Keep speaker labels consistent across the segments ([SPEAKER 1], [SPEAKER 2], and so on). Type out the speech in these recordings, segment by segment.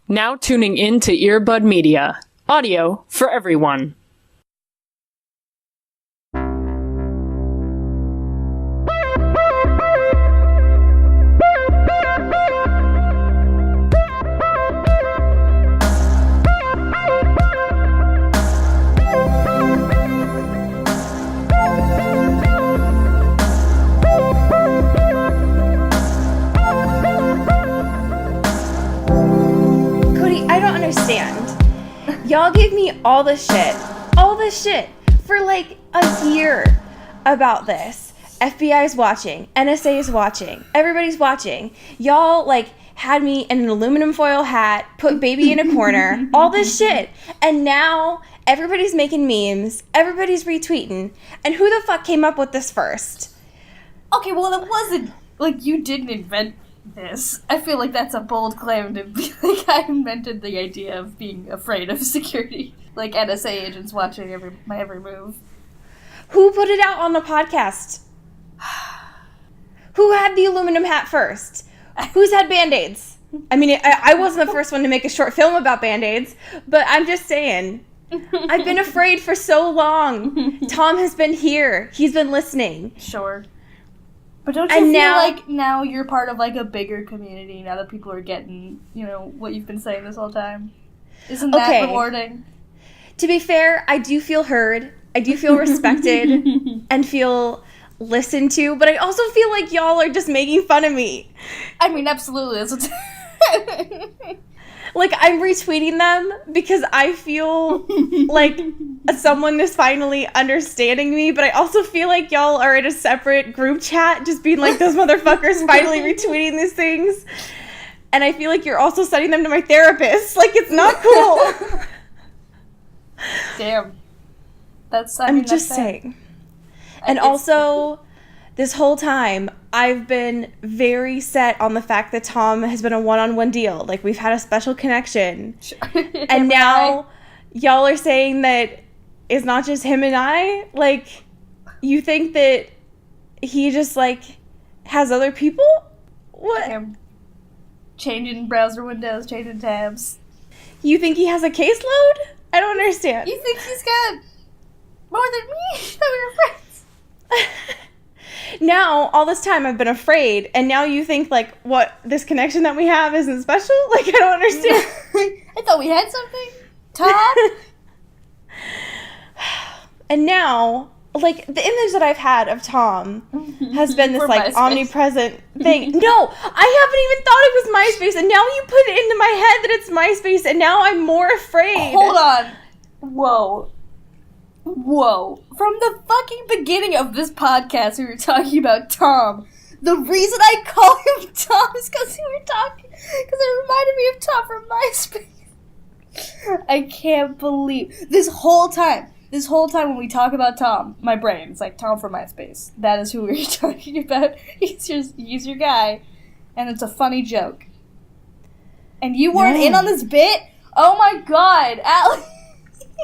[SPEAKER 1] Now tuning in to Earbud Media. Audio for everyone.
[SPEAKER 2] Y'all gave me all this shit for like a year about this. FBI is watching, NSA is watching, everybody's watching. Y'all like had me in an aluminum foil hat, put baby in a corner, all this shit. And now everybody's making memes, everybody's retweeting. And who the fuck came up with this first?
[SPEAKER 3] Okay, well it wasn't, like, you didn't invent this. I feel like that's a bold claim to be like I invented the idea of being afraid of security, like NSA agents watching my every move.
[SPEAKER 2] Who put it out on the podcast? Who had the aluminum hat first? Who's had Band-Aids? I mean, I wasn't the first one to make a short film about Band-Aids, but I'm just saying, I've been afraid for so long. Tom has been here. He's been listening.
[SPEAKER 3] Sure. But don't you feel like now you're part of, like, a bigger community now that people are getting, you know, what you've been saying this whole time? Isn't that rewarding?
[SPEAKER 2] To be fair, I do feel heard. I do feel respected and feel listened to, but I also feel like y'all are just making fun of me.
[SPEAKER 3] I mean, absolutely. That's
[SPEAKER 2] like, I'm retweeting them because I feel like someone is finally understanding me, but I also feel like y'all are in a separate group chat just being like, those motherfuckers finally retweeting these things. And I feel like you're also sending them to my therapist. Like, it's not cool.
[SPEAKER 3] Damn.
[SPEAKER 2] I'm just saying. And also, this whole time, I've been very set on the fact that Tom has been a one-on-one deal. Like, we've had a special connection. Sure. And now, y'all are saying that it's not just him and I? Like, you think that he just, like, has other people? What?
[SPEAKER 3] Changing browser windows, changing tabs.
[SPEAKER 2] You think he has a caseload? I don't understand.
[SPEAKER 3] You think he's got more than me? That we were friends.
[SPEAKER 2] Now, all this time I've been afraid, and now you think, like, what, this connection that we have isn't special? Like, I don't understand.
[SPEAKER 3] I thought we had something. Tom?
[SPEAKER 2] And now, like, the image that I've had of Tom has been this, like, omnipresent thing. No, I haven't even thought it was MySpace, and now you put it into my head that it's MySpace, and now I'm more afraid.
[SPEAKER 3] Hold on. Whoa. From the fucking beginning of this podcast, we were talking about Tom. The reason I call him Tom is because it reminded me of Tom from MySpace. I can't believe this whole time when we talk about Tom, my brain, it's like Tom from MySpace. That is who we're talking about. He's your guy, and it's a funny joke. And you weren't in on this bit? Oh my god, Alex.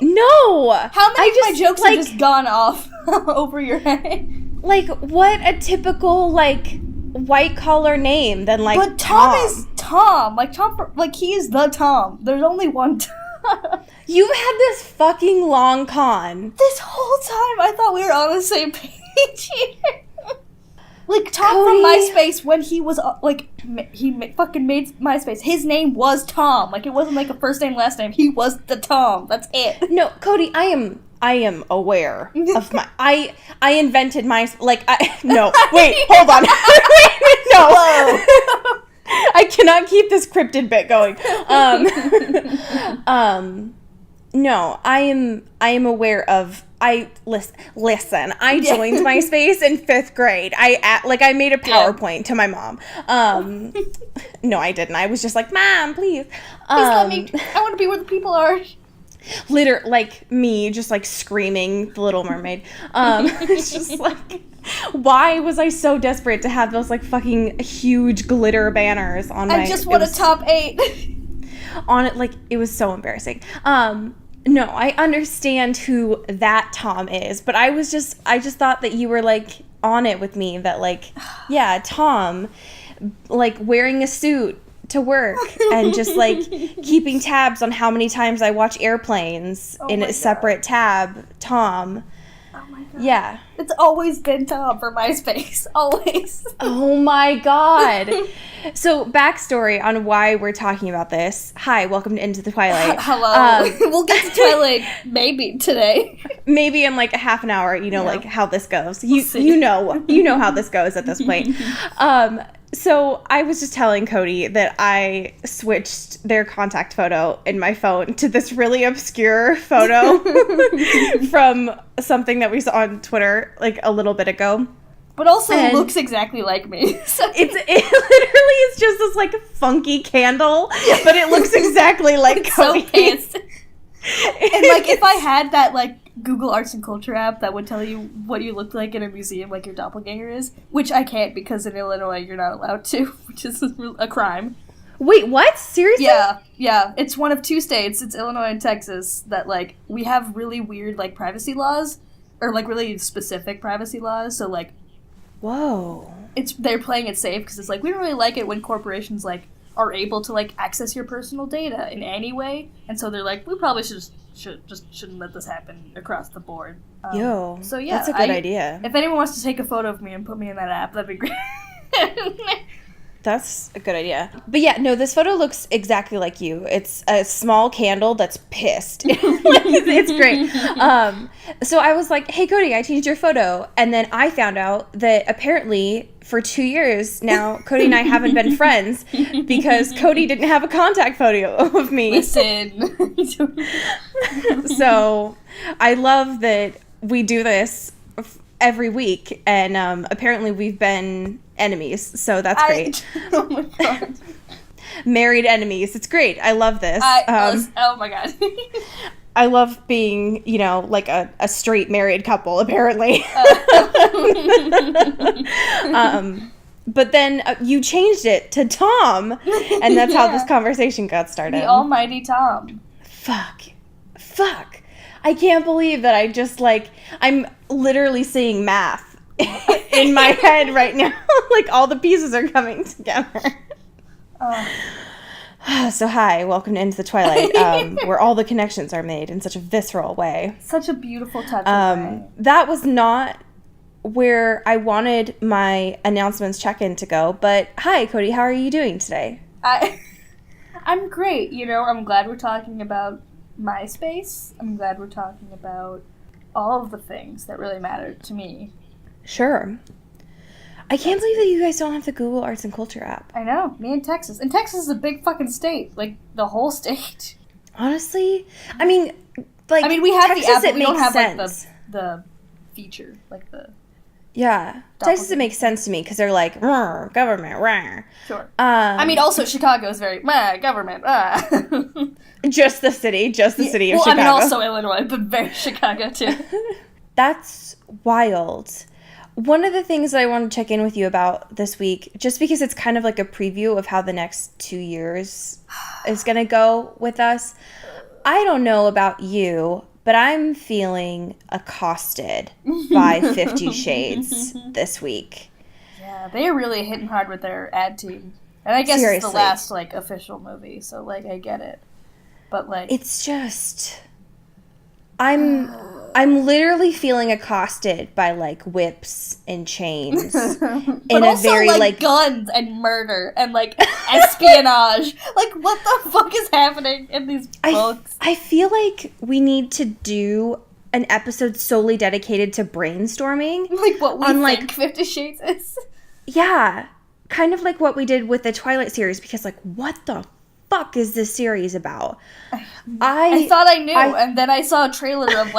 [SPEAKER 2] No!
[SPEAKER 3] How many of my jokes have just gone off over your head?
[SPEAKER 2] Like, what a typical, like, white-collar name than, like,
[SPEAKER 3] But Tom is Tom. Like, he is the Tom. There's only one Tom.
[SPEAKER 2] You've had this fucking long con.
[SPEAKER 3] This whole time, I thought we were on the same page here. Like, Tom
[SPEAKER 2] Cody.
[SPEAKER 3] from MySpace, when he was, fucking made MySpace, his name was Tom. Like, it wasn't, like, a first name, last name. He was the Tom. That's it.
[SPEAKER 2] No, Cody, I am aware of I invented no, wait, hold on. Wait, no.
[SPEAKER 3] Whoa.
[SPEAKER 2] I cannot keep this cryptid bit going. No, I am aware of, listen, I joined MySpace in 5th grade. I made a PowerPoint to my mom. No, I didn't. I was just like, Mom, please.
[SPEAKER 3] Let me, I want to be where the people are.
[SPEAKER 2] Like me, just like screaming The Little Mermaid. It's just like, why was I so desperate to have those like fucking huge glitter banners on my...
[SPEAKER 3] I just want a top 8.
[SPEAKER 2] On it, like, it was so embarrassing. No, I understand who that Tom is, but I just thought that you were, like, on it with me, that, like, yeah, Tom, like, wearing a suit to work and just like keeping tabs on how many times I watch Airplanes in a separate tab. Tom.
[SPEAKER 3] Oh my god.
[SPEAKER 2] Yeah.
[SPEAKER 3] It's always been Tom for MySpace. Always.
[SPEAKER 2] Oh my god. So, backstory on why we're talking about this. Hi, welcome to Into the Twilight.
[SPEAKER 3] Hello. We'll get to Twilight maybe today.
[SPEAKER 2] Maybe in like a half an hour, like how this goes. You know how this goes at this point. So I was just telling Cody that I switched their contact photo in my phone to this really obscure photo from something that we saw on Twitter like a little bit ago.
[SPEAKER 3] But also looks exactly like me. So.
[SPEAKER 2] It literally is just this like funky candle, but it looks exactly like Cody.
[SPEAKER 3] So pissed. And like if I had that like Google Arts and Culture app that would tell you what you look like in a museum, like your doppelganger is, which I can't because in Illinois you're not allowed to, which is a crime.
[SPEAKER 2] Wait, what? Seriously?
[SPEAKER 3] Yeah. It's one of two states, it's Illinois and Texas, that like we have really weird like privacy laws, or like really specific privacy laws. So like,
[SPEAKER 2] whoa,
[SPEAKER 3] they're playing it safe because it's like we don't really like it when corporations like are able to like access your personal data in any way, and so they're like, we probably shouldn't let this happen across the board. So yeah,
[SPEAKER 2] that's a good idea.
[SPEAKER 3] If anyone wants to take a photo of me and put me in that app, that'd be great.
[SPEAKER 2] That's a good idea. But yeah, no, this photo looks exactly like you. It's a small candle that's pissed. It's great. So I was like, hey, Cody, I changed your photo. And then I found out that apparently for 2 years now, Cody and I haven't been friends because Cody didn't have a contact photo of me.
[SPEAKER 3] Listen.
[SPEAKER 2] So I love that we do this every week, and apparently we've been enemies, so that's great.
[SPEAKER 3] Oh my god.
[SPEAKER 2] Married enemies. It's great. I love this.
[SPEAKER 3] Oh my god.
[SPEAKER 2] I love being, like a straight married couple, apparently. But then you changed it to Tom, and that's how this conversation got started.
[SPEAKER 3] The almighty Tom.
[SPEAKER 2] Fuck. I can't believe that I just, I'm literally seeing math in my head right now. Like, all the pieces are coming together. So, hi, welcome to Into the Twilight, where all the connections are made in such a visceral way.
[SPEAKER 3] Such a beautiful touch of way.
[SPEAKER 2] That was not where I wanted my announcements check-in to go, but hi, Cody, how are you doing today?
[SPEAKER 3] I'm great, I'm glad we're talking about MySpace. I'm glad we're talking about all of the things that really matter to me.
[SPEAKER 2] Sure. I can't believe that you guys don't have the Google Arts and Culture app.
[SPEAKER 3] I know, me and Texas. And Texas is a big fucking state. Like, the whole state.
[SPEAKER 2] Honestly? I mean, we have
[SPEAKER 3] Texas,
[SPEAKER 2] the app, but
[SPEAKER 3] we don't have,
[SPEAKER 2] sense.
[SPEAKER 3] the feature, like the...
[SPEAKER 2] Yeah. Texas, it makes sense to me, because they're like, government, rah.
[SPEAKER 3] Sure. Also, Chicago is very, government,
[SPEAKER 2] Just the city of Chicago.
[SPEAKER 3] Also Illinois, but very Chicago, too.
[SPEAKER 2] That's wild. One of the things that I want to check in with you about this week, just because it's kind of like a preview of how the next 2 years is going to go with us. I don't know about you, but I'm feeling accosted by 50 Shades this week.
[SPEAKER 3] Yeah, they are really hitting hard with their ad team. And I guess Seriously. It's the last, official movie, so, I get it. But,
[SPEAKER 2] it's just... I'm literally feeling accosted by, whips and chains.
[SPEAKER 3] But also, guns and murder and, espionage. What the fuck is happening in these books?
[SPEAKER 2] I feel like we need to do an episode solely dedicated to brainstorming.
[SPEAKER 3] What we think 50 Shades is?
[SPEAKER 2] Yeah. Kind of like what we did with the Twilight series, because, what the fuck is this series about?
[SPEAKER 3] I thought I knew, and then I saw a trailer of,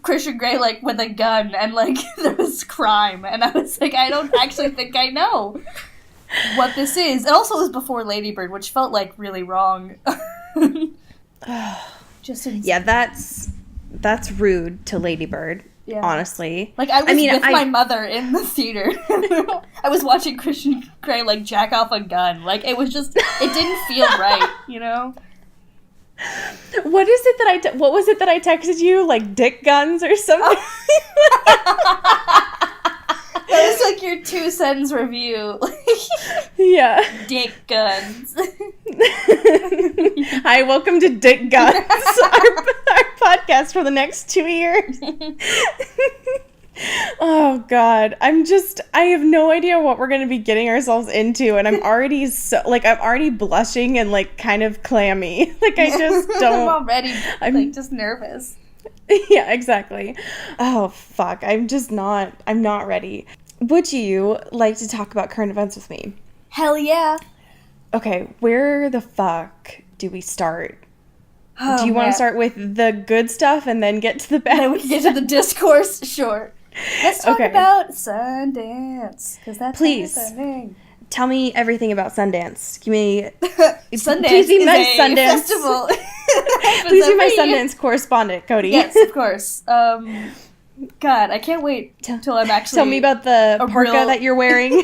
[SPEAKER 3] Christian Grey, with a gun, and, there was crime, and I was like, I don't actually think I know what this is. It also was before Lady Bird, which felt, really wrong.
[SPEAKER 2] Yeah, that's rude to Lady Bird, honestly.
[SPEAKER 3] I was with my mother in the theater. I was watching Christian Grey, jack off a gun. It was just, it didn't feel right,
[SPEAKER 2] What was it that I texted you? Dick guns or something?
[SPEAKER 3] That was like your 2-sentence review.
[SPEAKER 2] Yeah.
[SPEAKER 3] Dick guns.
[SPEAKER 2] Hi, welcome to Dick Guns, our podcast for the next 2 years. Oh, God. I have no idea what we're going to be getting ourselves into, and I'm already I'm already blushing and, like, kind of clammy. Like, I just don't...
[SPEAKER 3] I'm already, just nervous.
[SPEAKER 2] Yeah, exactly. Oh, fuck. I'm not ready. Would you like to talk about current events with me?
[SPEAKER 3] Hell yeah.
[SPEAKER 2] Okay, where the fuck do we start?
[SPEAKER 3] Oh,
[SPEAKER 2] do you want to start with the good stuff and then get to the bad?
[SPEAKER 3] Then we can get to the discourse? Sure. Let's talk about Sundance, because that's happening.
[SPEAKER 2] Tell me everything about Sundance. Give me...
[SPEAKER 3] Sundance
[SPEAKER 2] please be
[SPEAKER 3] is
[SPEAKER 2] my
[SPEAKER 3] a
[SPEAKER 2] Sundance.
[SPEAKER 3] festival.
[SPEAKER 2] Please be my Sundance correspondent, Cody.
[SPEAKER 3] Yes, of course. God, I can't wait till I'm actually...
[SPEAKER 2] Tell me about the parka that you're wearing.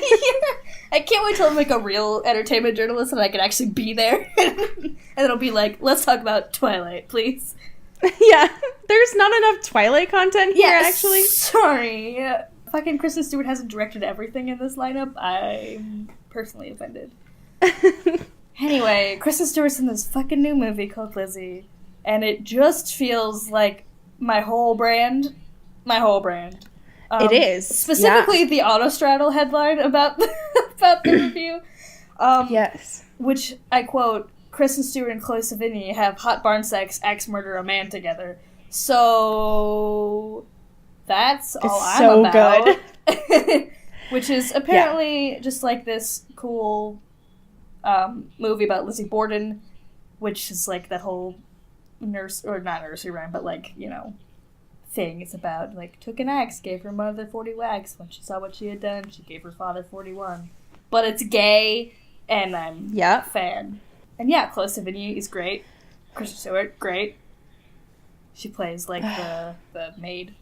[SPEAKER 3] I can't wait till I'm like a real entertainment journalist and I can actually be there. And it'll be like, let's talk about Twilight, please.
[SPEAKER 2] Yeah, there's not enough Twilight content here, actually.
[SPEAKER 3] Sorry. Fucking Kristen Stewart hasn't directed everything in this lineup. I'm personally offended. Anyway, Kristen Stewart's in this fucking new movie called Lizzie, and it just feels like my whole brand.
[SPEAKER 2] It is.
[SPEAKER 3] Specifically the Autostraddle headline about the review.
[SPEAKER 2] Yes.
[SPEAKER 3] Which, I quote, Kristen Stewart and Chloe Sevigny have hot barn sex, axe murder a man together. So... that's all I'm about. Good. Which is apparently just like this cool movie about Lizzie Borden, which is like that whole not nursery rhyme, but like, you know, thing. It's about like took an axe, gave her mother 40 whacks. When she saw what she had done, she gave her father 41. But it's gay, and I'm a fan. And yeah, Chloe Sevigny is great. Kristen Stewart, great. She plays like the maid.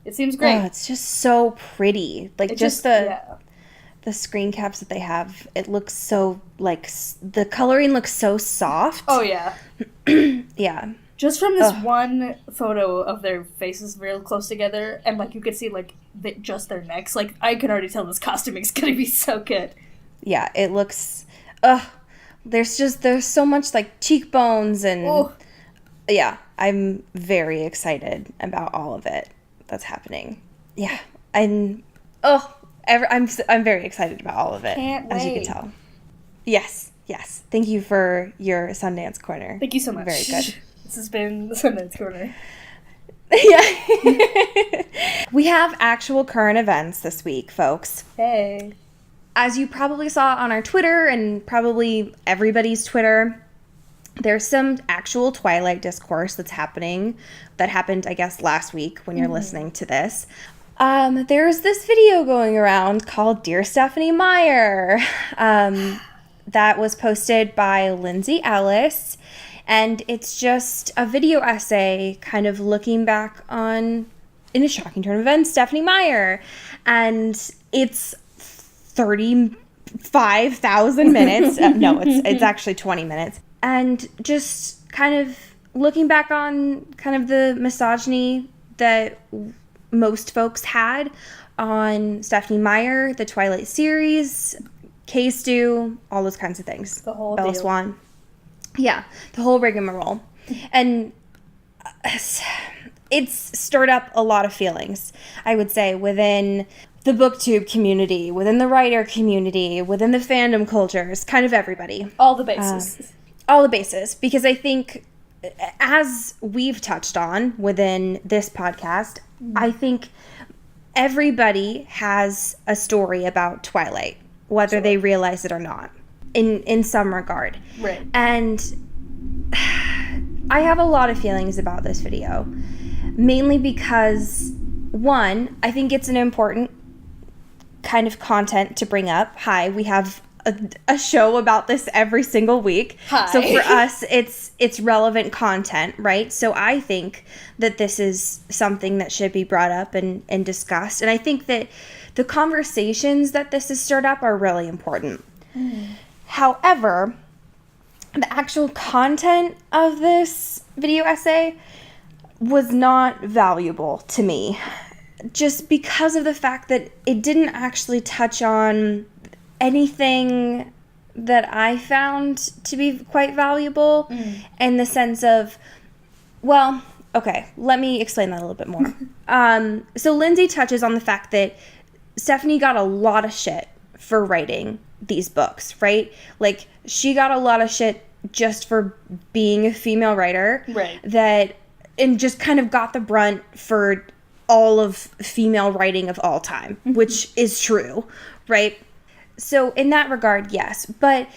[SPEAKER 3] It seems great.
[SPEAKER 2] Oh, it's just so pretty. Like the screen caps that they have. It looks so like the coloring looks so soft.
[SPEAKER 3] Oh yeah.
[SPEAKER 2] Yeah.
[SPEAKER 3] Just from this one photo of their faces real close together, and like you could see like just their necks. Like I could already tell this costuming's gonna be so good.
[SPEAKER 2] Yeah, it looks. There's so much like cheekbones and. Yeah, I'm very excited about all of it that's happening. Yeah, I'm very excited about all of it.
[SPEAKER 3] Can't wait.
[SPEAKER 2] As you can tell. Yes. Thank you for your Sundance Corner.
[SPEAKER 3] Thank you so much.
[SPEAKER 2] Very good.
[SPEAKER 3] This has been the Sundance Corner.
[SPEAKER 2] Yeah. We have actual current events this week, folks.
[SPEAKER 3] Hey.
[SPEAKER 2] As you probably saw on our Twitter and probably everybody's Twitter, there's some actual Twilight discourse that happened, I guess, last week when you're listening to this. There's this video going around called Dear Stephenie Meyer that was posted by Lindsay Ellis, and it's just a video essay kind of looking back on, in a shocking turn of events, Stephenie Meyer. And it's 35,000 minutes. No, it's actually 20 minutes. And just kind of looking back on kind of the misogyny that most folks had on Stephenie Meyer, the Twilight series, K-Stew, all those kinds of things.
[SPEAKER 3] The whole
[SPEAKER 2] Bella
[SPEAKER 3] deal.
[SPEAKER 2] Swan. Yeah, the whole rigmarole. And it's stirred up a lot of feelings, I would say, within the booktube community, within the writer community, within the fandom cultures, kind of everybody.
[SPEAKER 3] All the bases.
[SPEAKER 2] All the bases. Because I think, as we've touched on within this podcast, I think everybody has a story about Twilight, whether they realize it or not, in some regard.
[SPEAKER 3] Right.
[SPEAKER 2] And I have a lot of feelings about this video, mainly because, one, I think it's an important kind of content to bring up. Hi, we have a show about this every single week.
[SPEAKER 3] Hi.
[SPEAKER 2] So for us, it's relevant content, right? So I think that this is something that should be brought up and discussed. And I think that the conversations that this has stirred up are really important. However, the actual content of this video essay was not valuable to me. just because of the fact that it didn't actually touch on anything that I found to be quite valuable in the sense of, well, okay, let me explain that a little bit more. So Lindsay touches on the fact that Stephanie got a lot of shit for writing these books, right? Like, she got a lot of shit just for being a female writer.
[SPEAKER 3] Right.
[SPEAKER 2] And just kind of got the brunt for all of female writing of all time, which is true, right? So in that regard, yes. But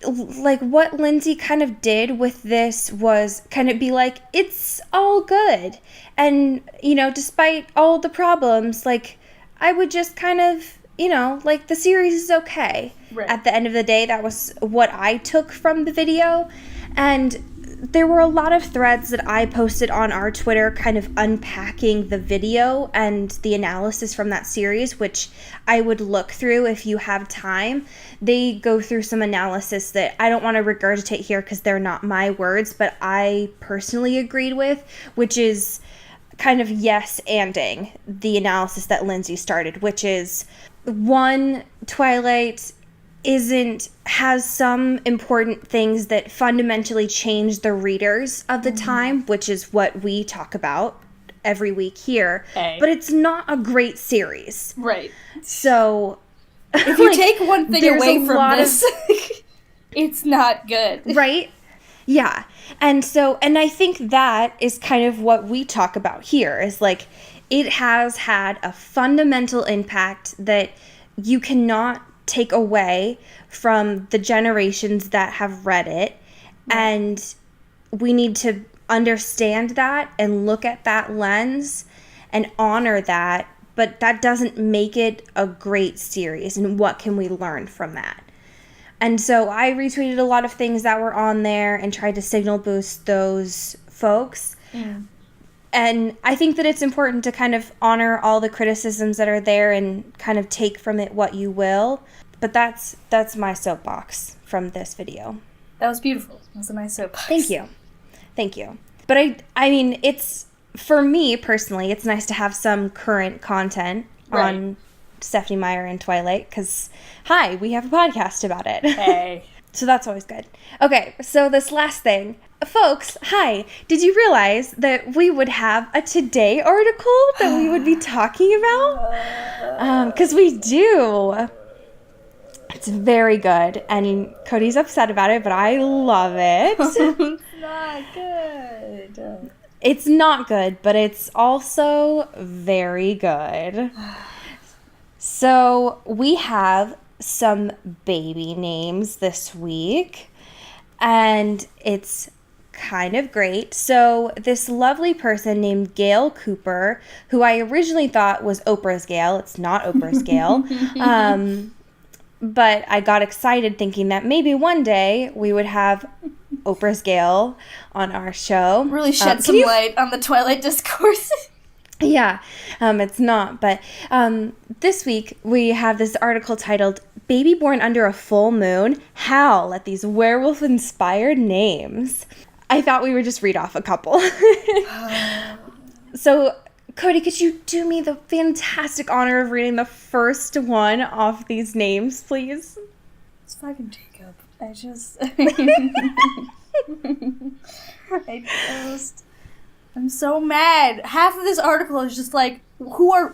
[SPEAKER 2] like what Lindsay kind of did with this was kind of be like, it's all good. And, you know, despite all the problems, like, I would just kind of, you know, like, the series is okay.
[SPEAKER 3] Right.
[SPEAKER 2] At the end of the day, that was what I took from the video. And there were a lot of threads that I posted on our Twitter kind of unpacking the video and the analysis from that series, which I would look through if you have time. They go through some analysis that I don't want to regurgitate here because they're not my words, but I personally agreed with, which is kind of yes-anding the analysis that Lindsay started, which is, one, Twilight has some important things that fundamentally change the readers of the time, which is what we talk about every week here. But it's not a great series.
[SPEAKER 3] Right.
[SPEAKER 2] So
[SPEAKER 3] if you take one thing away from this, it's not good.
[SPEAKER 2] Right? Yeah. And I think that is kind of what we talk about here, is like, it has had a fundamental impact that you cannot take away from the generations that have read it. And we need to understand that and look at that lens and honor that, but that doesn't make it a great series. And what can we learn from that? And so I retweeted a lot of things that were on there and tried to signal boost those folks. And I think that it's important to kind of honor all the criticisms that are there and kind of take from it what you will. But that's my soapbox from this video.
[SPEAKER 3] That was beautiful. That was a nice soapbox.
[SPEAKER 2] Thank you. But I mean, it's, for me personally, it's nice to have some current content on Stephenie Meyer and Twilight, because, hi, we have a podcast about it.
[SPEAKER 3] Hey.
[SPEAKER 2] So that's always good. Okay, so this last thing. Folks, hi. Did you realize that we would have a Today article that we would be talking about? Because we do. It's very good. And Cody's upset about it, but I love it.
[SPEAKER 3] It's not good.
[SPEAKER 2] It's not good, but it's also very good. So we have some baby names this week, and it's kind of great. So this lovely person named Gail Cooper, who I originally thought was Oprah's Gail. It's not Oprah's Gail. But I got excited thinking that maybe one day we would have Oprah's Gail on our show.
[SPEAKER 3] Really shed some light on the Twilight discourse.
[SPEAKER 2] Yeah, it's not. But this week we have this article titled, Baby Born Under a Full Moon, Howl at These Werewolf-Inspired Names. I thought we would just read off a couple. So, Cody, could you do me the fantastic honor of reading the first one off these names, please?
[SPEAKER 3] It's fucking Jacob. I'm so mad. Half of this article is just like, more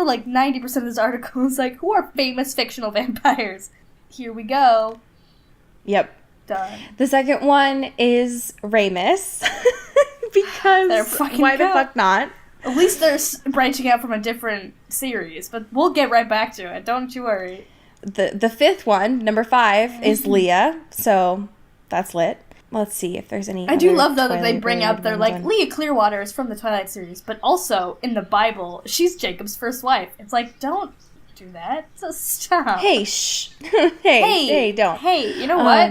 [SPEAKER 3] like 90% of this article is like, who are famous fictional vampires? Here we go.
[SPEAKER 2] Yep.
[SPEAKER 3] Done.
[SPEAKER 2] The second one is Ramus. Because why the fuck not?
[SPEAKER 3] At least they're branching out from a different series, but we'll get right back to it. Don't you worry.
[SPEAKER 2] The fifth one, number 5, is Leah, so that's lit. Let's see if there's any.
[SPEAKER 3] I do love, though, that they bring up, they're like, Leah Clearwater is from the Twilight series, but also, in the Bible, she's Jacob's first wife. It's like, don't do that. So stop.
[SPEAKER 2] Hey, shh. hey, don't.
[SPEAKER 3] Hey, you know what?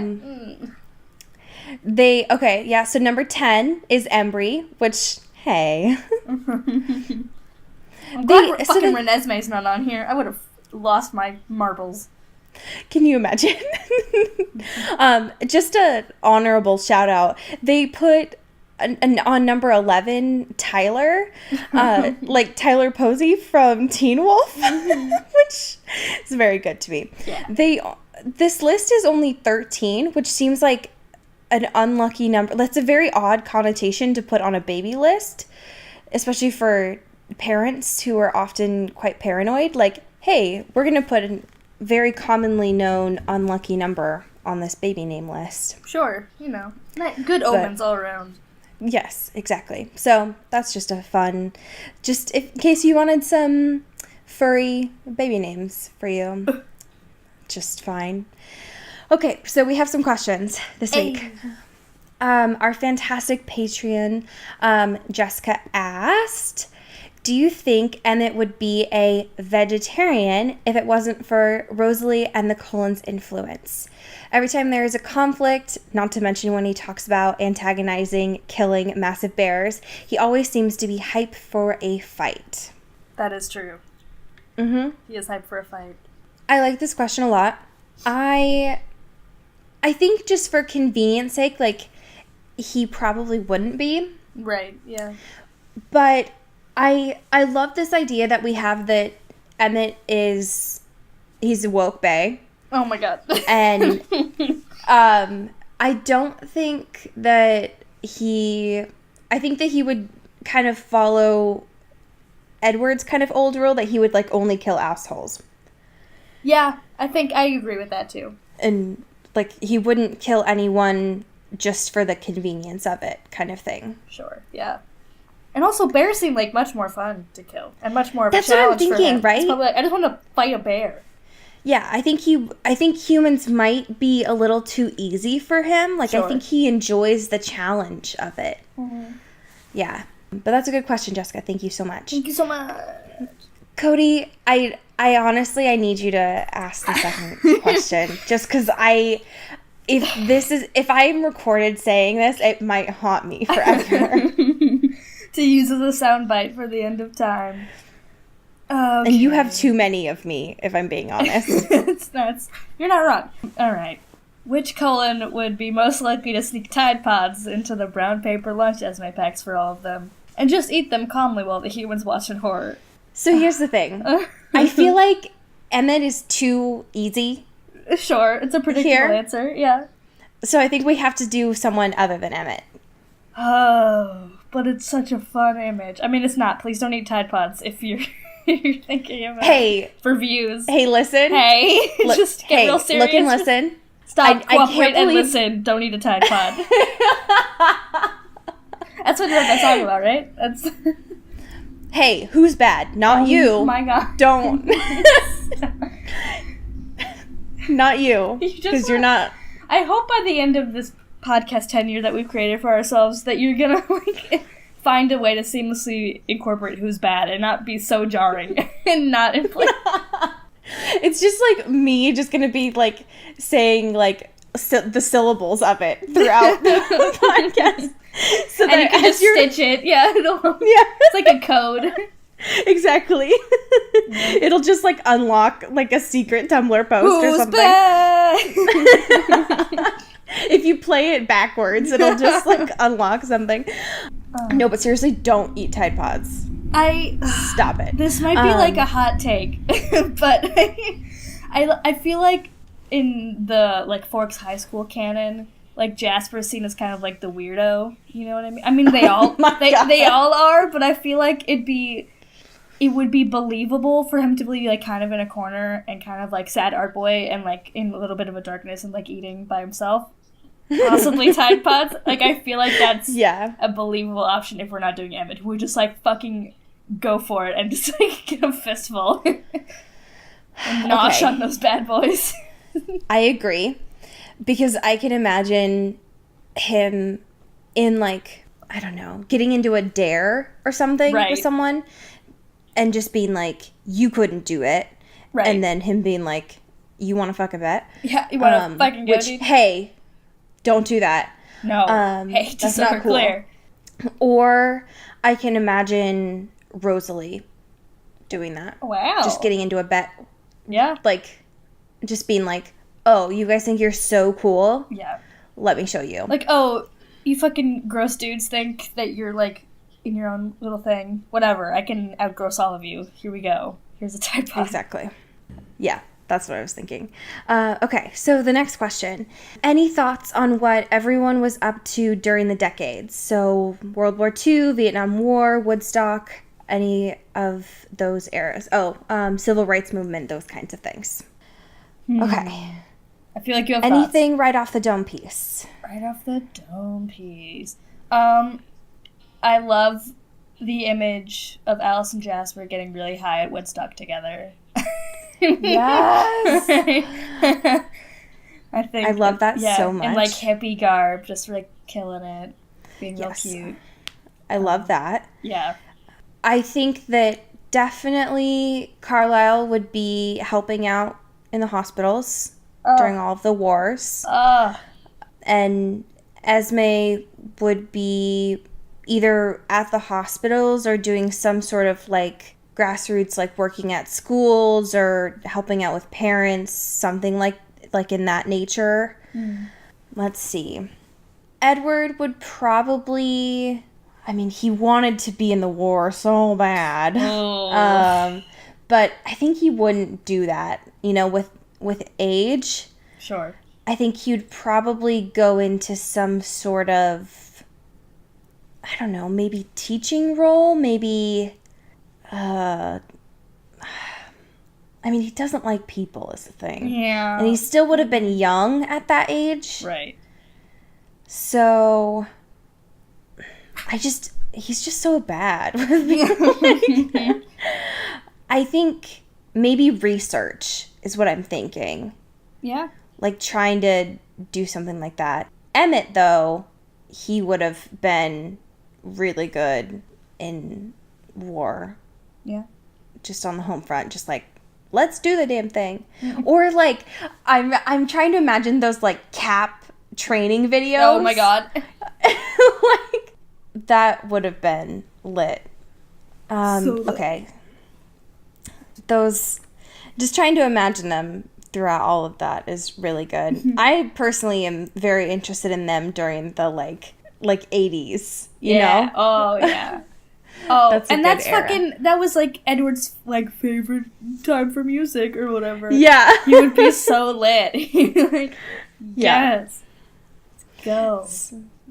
[SPEAKER 2] So number 10 is Embry, which, hey.
[SPEAKER 3] I'm glad fucking Renesmee's not on here. I would have lost my marbles.
[SPEAKER 2] Can you imagine? Just an honorable shout out. They put on number 11, Tyler, like Tyler Posey from Teen Wolf, which is very good to me. Yeah. This list is only 13, which seems like an unlucky number. That's a very odd connotation to put on a baby list, especially for parents who are often quite paranoid. Like, hey, we're going to put a very commonly known unlucky number on this baby name list.
[SPEAKER 3] Sure, good omens all around.
[SPEAKER 2] Yes, exactly. So that's just a fun, just in case you wanted some furry baby names for you. Just fine. Okay, so we have some questions this week. Our fantastic Patreon, Jessica asked, do you think Emmett would be a vegetarian if it wasn't for Rosalie and the Cullens' influence? Every time there is a conflict, not to mention when he talks about antagonizing, killing massive bears, he always seems to be hyped for a fight.
[SPEAKER 3] That is true.
[SPEAKER 2] Mm-hmm.
[SPEAKER 3] He is hyped for a fight.
[SPEAKER 2] I like this question a lot. I think just for convenience sake, like, he probably wouldn't be.
[SPEAKER 3] Right, yeah.
[SPEAKER 2] But I love this idea that we have that Emmett he's a woke bae.
[SPEAKER 3] Oh my god.
[SPEAKER 2] And I don't think that I think that he would kind of follow Edward's kind of old rule that he would, like, only kill assholes.
[SPEAKER 3] Yeah, I think I agree with that too.
[SPEAKER 2] And, like, he wouldn't kill anyone just for the convenience of it, kind of thing.
[SPEAKER 3] Sure, yeah. And also, bears seem like much more fun to kill, and much more of a challenge.
[SPEAKER 2] That's what I'm thinking, right?
[SPEAKER 3] It's probably like, I just want to fight a bear.
[SPEAKER 2] Yeah, I think humans might be a little too easy for him. Like, sure. I think he enjoys the challenge of it. Mm-hmm. Yeah, but that's a good question, Jessica. Thank you so much.
[SPEAKER 3] Thank you so much.
[SPEAKER 2] Cody, I honestly, I need you to ask the second question, just because if I'm recorded saying this, it might haunt me forever.
[SPEAKER 3] To use as a soundbite for the end of time. Okay.
[SPEAKER 2] And you have too many of me, if I'm being honest.
[SPEAKER 3] You're not wrong. All right. Which Cullen would be most likely to sneak Tide Pods into the brown paper lunch Esme packs for all of them, and just eat them calmly while the humans watch in horror?
[SPEAKER 2] So here's the thing. I feel like Emmett is too easy.
[SPEAKER 3] Sure, it's a predictable answer, yeah.
[SPEAKER 2] So I think we have to do someone other than Emmett.
[SPEAKER 3] Oh, but it's such a fun image. I mean, it's not. Please don't eat Tide Pods if you're thinking about it for views.
[SPEAKER 2] Hey, listen.
[SPEAKER 3] Hey, just get real serious.
[SPEAKER 2] Look and listen.
[SPEAKER 3] Stop, cooperate, and listen. Don't eat a Tide Pod. That's what you're talking about, right? That's...
[SPEAKER 2] Hey, who's bad? Not you.
[SPEAKER 3] Oh my god.
[SPEAKER 2] Don't. Not you. Because you're not.
[SPEAKER 3] I hope by the end of this podcast tenure that we've created for ourselves that you're gonna, like, find a way to seamlessly incorporate who's bad and not be so jarring and not in place.
[SPEAKER 2] It's just, like, me just gonna be, like, saying, like, the syllables of it throughout the podcast. So
[SPEAKER 3] and you can just stitch it. Yeah. It's like a code.
[SPEAKER 2] Exactly. It'll just, like, unlock, like, a secret Tumblr post or something.
[SPEAKER 3] Bad?
[SPEAKER 2] If you play it backwards, it'll just, like, unlock something. No, but seriously, don't eat Tide Pods. Stop it.
[SPEAKER 3] This might be, like, a hot take, but I feel like in the, like, Forks High School canon, like, Jasper is seen as kind of, like, the weirdo, you know what I mean? I mean, they all they all are, but I feel like it would be believable for him to be, like, kind of in a corner and kind of, like, sad art boy and, like, in a little bit of a darkness and, like, eating by himself. Possibly Tide Pods. Like, I feel like that's a believable option if we're not doing Emmett, who would just, like, fucking go for it and just, like, get a fistful and nosh on those bad boys.
[SPEAKER 2] I agree. Because I can imagine him in, like, I don't know, getting into a dare or something with someone and just being like, you couldn't do it. Right. And then him being like, you want to fuck a bet?
[SPEAKER 3] Yeah, you want to fucking go, dude?
[SPEAKER 2] Hey, don't do that.
[SPEAKER 3] No. Hey, just so we're clear.
[SPEAKER 2] Or I can imagine Rosalie doing that.
[SPEAKER 3] Wow.
[SPEAKER 2] Just getting into a bet.
[SPEAKER 3] Yeah.
[SPEAKER 2] Like, just being like, oh, you guys think you're so cool?
[SPEAKER 3] Yeah.
[SPEAKER 2] Let me show you.
[SPEAKER 3] Like, oh, you fucking gross dudes think that you're, like, in your own little thing. Whatever. I can outgross all of you. Here we go. Here's a Tide Pod.
[SPEAKER 2] Exactly. Yeah, that's what I was thinking. Okay, so the next question. Any thoughts on what everyone was up to during the decades? So World War II, Vietnam War, Woodstock, any of those eras. Civil rights movement, those kinds of things. Okay.
[SPEAKER 3] I feel like you have
[SPEAKER 2] anything
[SPEAKER 3] thoughts.
[SPEAKER 2] Right off the dome piece.
[SPEAKER 3] Right off the dome piece. I love the image of Alice and Jasper getting really high at Woodstock together.
[SPEAKER 2] Yes!
[SPEAKER 3] I
[SPEAKER 2] love that so much.
[SPEAKER 3] In, like, hippie garb, just, like, killing it. Being real cute.
[SPEAKER 2] I love that.
[SPEAKER 3] Yeah.
[SPEAKER 2] I think that definitely Carlisle would be helping out in the hospitals during all of the wars. And Esme would be either at the hospitals or doing some sort of, like, grassroots, like, working at schools or helping out with parents, something like in that nature. Let's see. Edward would probably, I mean, he wanted to be in the war so bad. But I think he wouldn't do that, you know, with age.
[SPEAKER 3] Sure.
[SPEAKER 2] I think he'd probably go into some sort of, I don't know, maybe teaching role, maybe, I mean, he doesn't like people is the thing.
[SPEAKER 3] Yeah.
[SPEAKER 2] And he still would have been young at that age.
[SPEAKER 3] Right.
[SPEAKER 2] So, he's just so bad with me. I think maybe research is what I'm thinking.
[SPEAKER 3] Yeah.
[SPEAKER 2] Like, trying to do something like that. Emmett, though, he would have been really good in war.
[SPEAKER 3] Yeah.
[SPEAKER 2] Just on the home front, just like, let's do the damn thing. Or, like, I'm trying to imagine those, like, cap training videos.
[SPEAKER 3] Oh, my God.
[SPEAKER 2] Like, that would have been lit.
[SPEAKER 3] So lit.
[SPEAKER 2] Okay. Those, just trying to imagine them throughout all of that is really good. I personally am very interested in them during the, like 80s, you know?
[SPEAKER 3] Oh, yeah. Oh,
[SPEAKER 2] that's a
[SPEAKER 3] and
[SPEAKER 2] good
[SPEAKER 3] that's
[SPEAKER 2] era.
[SPEAKER 3] fucking, that was, like, Edward's, like, favorite time for music or whatever.
[SPEAKER 2] Yeah.
[SPEAKER 3] You would be so lit. Like, yes. Let's go.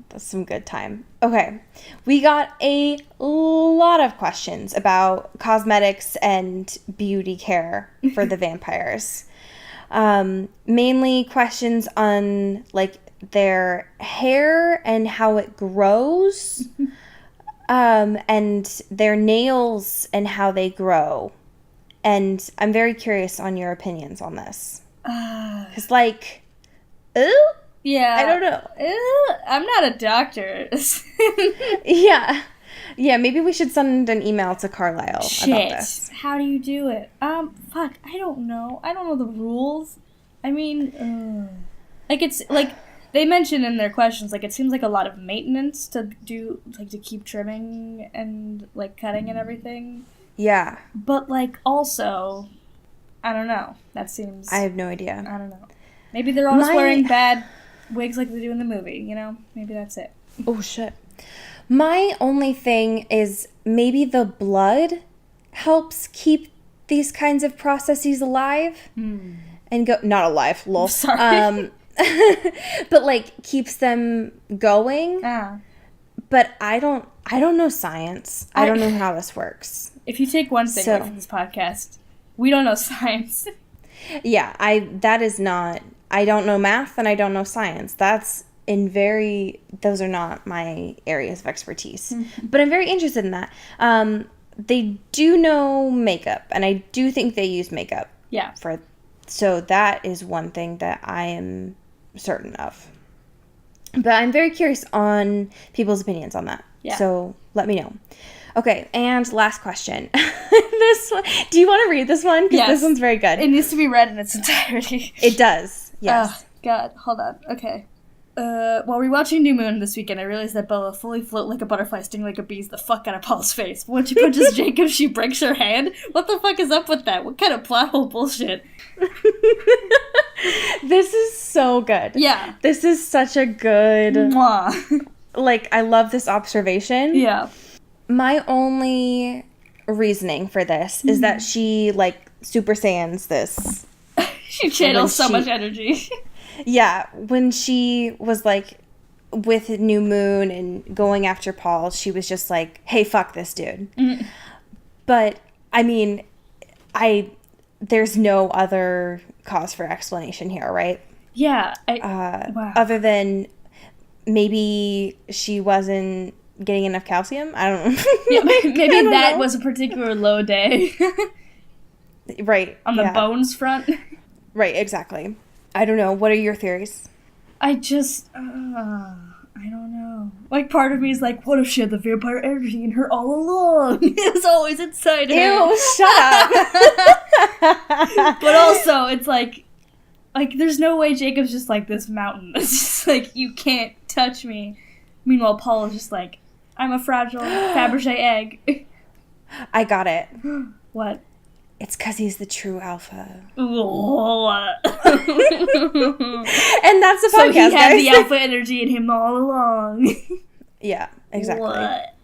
[SPEAKER 2] That's some good time. Okay. We got a lot of questions about cosmetics and beauty care for the vampires. Mainly questions on, like, their hair and how it grows. And their nails and how they grow. And I'm very curious on your opinions on this. Because, like, ooh?
[SPEAKER 3] Yeah.
[SPEAKER 2] I don't know.
[SPEAKER 3] I'm not a doctor.
[SPEAKER 2] Yeah. Yeah, maybe we should send an email to Carlisle about this.
[SPEAKER 3] How do you do it? Fuck, I don't know. I don't know the rules. I mean, like, it's, like, they mentioned in their questions, like, it seems like a lot of maintenance to do, like, to keep trimming and, like, cutting and everything.
[SPEAKER 2] Yeah.
[SPEAKER 3] But, like, also, I don't know. That seems...
[SPEAKER 2] I have no idea.
[SPEAKER 3] I don't know. Maybe they're all just wearing bad wigs like they do in the movie, you know? Maybe that's it.
[SPEAKER 2] Oh, shit. My only thing is maybe the blood helps keep these kinds of processes alive. And go... Not alive, lol.
[SPEAKER 3] Sorry.
[SPEAKER 2] But, like, keeps them going. But I don't know science. I don't know how this works.
[SPEAKER 3] If you take one thing away from this podcast, we don't know science.
[SPEAKER 2] Yeah, that is not... I don't know math and I don't know science. Those are not my areas of expertise. But I'm very interested in that. They do know makeup, and I do think they use makeup.
[SPEAKER 3] Yeah.
[SPEAKER 2] So that is one thing that I am certain of. But I'm very curious on people's opinions on that.
[SPEAKER 3] Yeah.
[SPEAKER 2] So let me know. Okay, and last question. This one, do you want to read this one? Because this one's very good.
[SPEAKER 3] It needs to be read in its entirety.
[SPEAKER 2] It does, yes.
[SPEAKER 3] Oh, God, hold on. Okay. While rewatching New Moon this weekend, I realized that Bella fully float like a butterfly, sting like a bee's the fuck out of Paul's face. But when she punches Jacob, she breaks her hand? What the fuck is up with that? What kind of plot hole bullshit?
[SPEAKER 2] This is so good.
[SPEAKER 3] Yeah.
[SPEAKER 2] This is such a good...
[SPEAKER 3] Mwah.
[SPEAKER 2] like, I love this observation.
[SPEAKER 3] Yeah.
[SPEAKER 2] My only reasoning for this is that she, like, Super Saiyans this.
[SPEAKER 3] She channels so much energy.
[SPEAKER 2] Yeah, when she was, like, with New Moon and going after Paul, she was just like, hey, fuck this dude. Mm. But, I mean, there's no other cause for explanation here, right?
[SPEAKER 3] Yeah.
[SPEAKER 2] Wow. Other than maybe she wasn't getting enough calcium? I don't know.
[SPEAKER 3] Yeah, maybe that was a particular low day.
[SPEAKER 2] Right.
[SPEAKER 3] On the bones front.
[SPEAKER 2] Right, exactly. I don't know. What are your theories?
[SPEAKER 3] I don't know. Like, part of me is like, what if she had the vampire energy in her all along? It was always inside her.
[SPEAKER 2] Ew, shut up.
[SPEAKER 3] But also, it's like, there's no way Jacob's just like this mountain. It's just like, you can't touch me. Meanwhile, Paul is just like, I'm a fragile Fabergé egg.
[SPEAKER 2] I got it.
[SPEAKER 3] What?
[SPEAKER 2] It's because he's the true alpha.
[SPEAKER 3] And that's
[SPEAKER 2] the podcast,
[SPEAKER 3] so he had
[SPEAKER 2] guys.
[SPEAKER 3] the alpha energy in him all along.
[SPEAKER 2] Yeah, exactly.
[SPEAKER 3] What?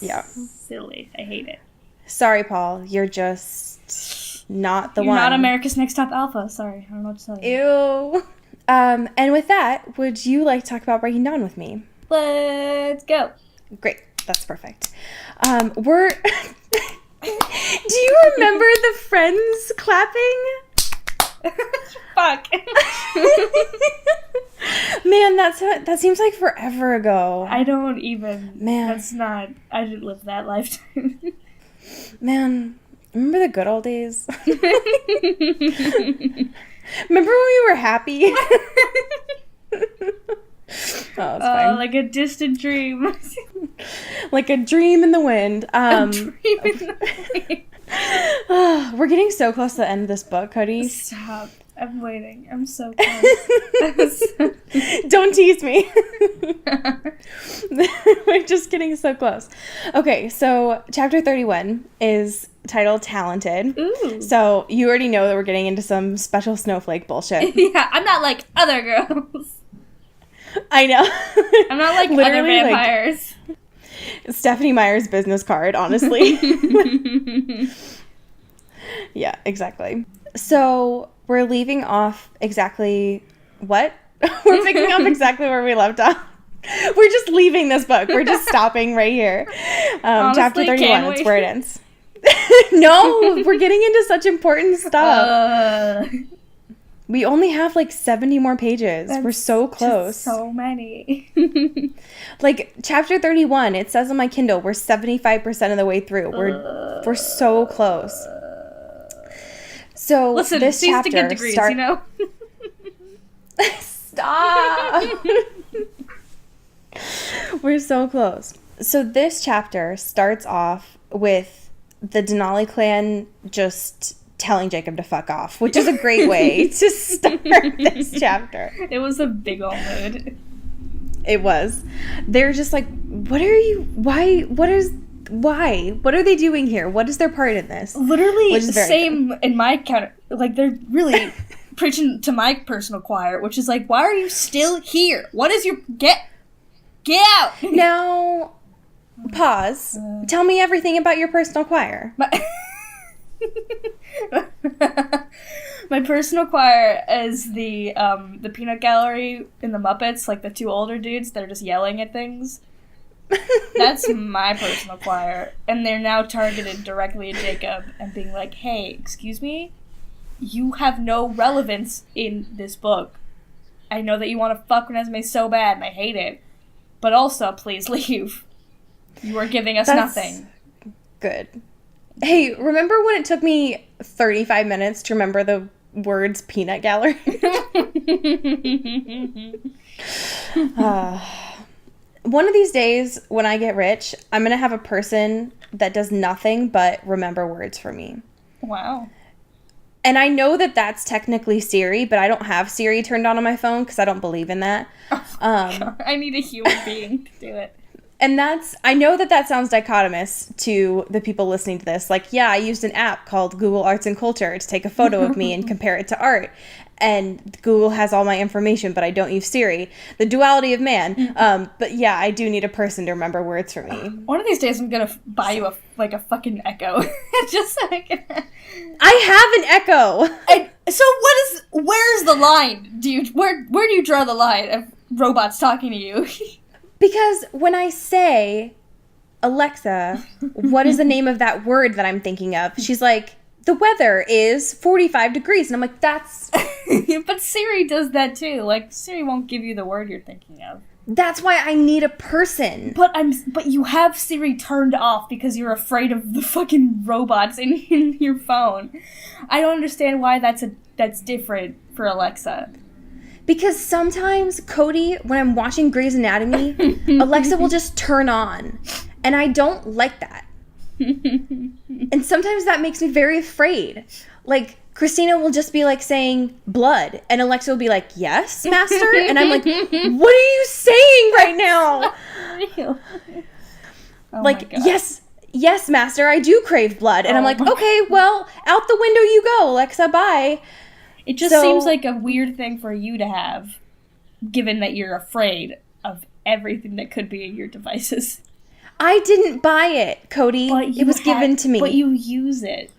[SPEAKER 2] Yeah.
[SPEAKER 3] Silly. I hate it.
[SPEAKER 2] Sorry, Paul. You're just not the
[SPEAKER 3] You're
[SPEAKER 2] one.
[SPEAKER 3] not America's Next Top Alpha. Sorry. I don't know what to tell you.
[SPEAKER 2] Ew. And with that, would you like to talk about Breaking Dawn with me?
[SPEAKER 3] Let's go.
[SPEAKER 2] Great. That's perfect. Do you remember the friends clapping?
[SPEAKER 3] Fuck.
[SPEAKER 2] Man, that seems like forever ago.
[SPEAKER 3] I don't even.
[SPEAKER 2] Man.
[SPEAKER 3] That's not. I didn't live that lifetime.
[SPEAKER 2] Man, remember the good old days? Remember when we were happy? Oh, it's fine.
[SPEAKER 3] Like a distant dream.
[SPEAKER 2] Like a dream in the wind.
[SPEAKER 3] A dream in the wind.
[SPEAKER 2] We're getting so close to the end of this book, Cody.
[SPEAKER 3] Stop. I'm waiting. I'm so close.
[SPEAKER 2] Don't tease me. We're just getting so close. Okay, so chapter 31 is titled Talented.
[SPEAKER 3] Ooh.
[SPEAKER 2] So you already know that we're getting into some special snowflake bullshit.
[SPEAKER 3] Yeah, I'm not like other girls.
[SPEAKER 2] I know.
[SPEAKER 3] I'm not like other vampires.
[SPEAKER 2] Like Stephanie Meyer's business card, honestly. Yeah, exactly. So we're leaving off exactly what? We're picking up exactly where we left off. We're just leaving this book. We're just stopping right here.
[SPEAKER 3] Honestly,
[SPEAKER 2] chapter 31, that's where it ends. No, we're getting into such important stuff. We only have like 70 more pages. We're so close.
[SPEAKER 3] So many.
[SPEAKER 2] Like chapter 31, it says on my Kindle, we're 75% of the way through. We're so close. So
[SPEAKER 3] listen,
[SPEAKER 2] this chapter
[SPEAKER 3] to get degrees, you know?
[SPEAKER 2] Stop. We're so close. So this chapter starts off with the Denali clan just telling Jacob to fuck off, which is a great way to start this chapter.
[SPEAKER 3] It was a big old mood.
[SPEAKER 2] It was. They're just like, what are they doing here? What is their part in this?
[SPEAKER 3] Literally, same in my counter. Like, they're really preaching to my personal choir, which is like, why are you still here? What is your... Get out!
[SPEAKER 2] Now, pause. Tell me everything about your personal choir.
[SPEAKER 3] My personal choir is the peanut gallery in the Muppets, like the two older dudes that are just yelling at things. That's my personal choir, and they're now targeted directly at Jacob and being like, hey, excuse me? You have no relevance in this book. I know that you want to fuck Renesmee so bad, and I hate it. But also, please leave. You are giving us nothing.
[SPEAKER 2] Good. Hey, remember when it took me 35 minutes to remember the words peanut gallery? One of these days, when I get rich, I'm going to have a person that does nothing but remember words for me.
[SPEAKER 3] Wow.
[SPEAKER 2] And I know that that's technically Siri, but I don't have Siri turned on my phone because I don't believe in that.
[SPEAKER 3] I need a human being to do it.
[SPEAKER 2] And I know that sounds dichotomous to the people listening to this. Like, yeah, I used an app called Google Arts and Culture to take a photo of me and compare it to art. and Google has all my information, but I don't use Siri. The duality of man. But yeah, I do need a person to remember words for me.
[SPEAKER 3] One of these days I'm gonna buy you a fucking Echo. Just so I can...
[SPEAKER 2] I have an Echo!
[SPEAKER 3] So where's the line? Where do you draw the line of robots talking to you?
[SPEAKER 2] Because when I say, Alexa, what is the name of that word that I'm thinking of? She's like, the weather is 45 degrees. And I'm like, that's...
[SPEAKER 3] But Siri does that too. Like, Siri won't give you the word you're thinking of.
[SPEAKER 2] That's why I need a person.
[SPEAKER 3] But you have Siri turned off because you're afraid of the fucking robots in your phone. I don't understand why that's different for Alexa.
[SPEAKER 2] Because sometimes, Cody, when I'm watching Grey's Anatomy, Alexa will just turn on. And I don't like that. And sometimes that makes me very afraid. Like, Christina will just be like saying blood, and Alexa will be like, yes, master? And I'm like, what are you saying right now?
[SPEAKER 3] Oh
[SPEAKER 2] like, yes, master, I do crave blood. And I'm like, okay, well, out the window you go, Alexa, bye.
[SPEAKER 3] It just seems like a weird thing for you to have, given that you're afraid of everything that could be in your devices.
[SPEAKER 2] I didn't buy it, Cody. It was given to me.
[SPEAKER 3] But you use it.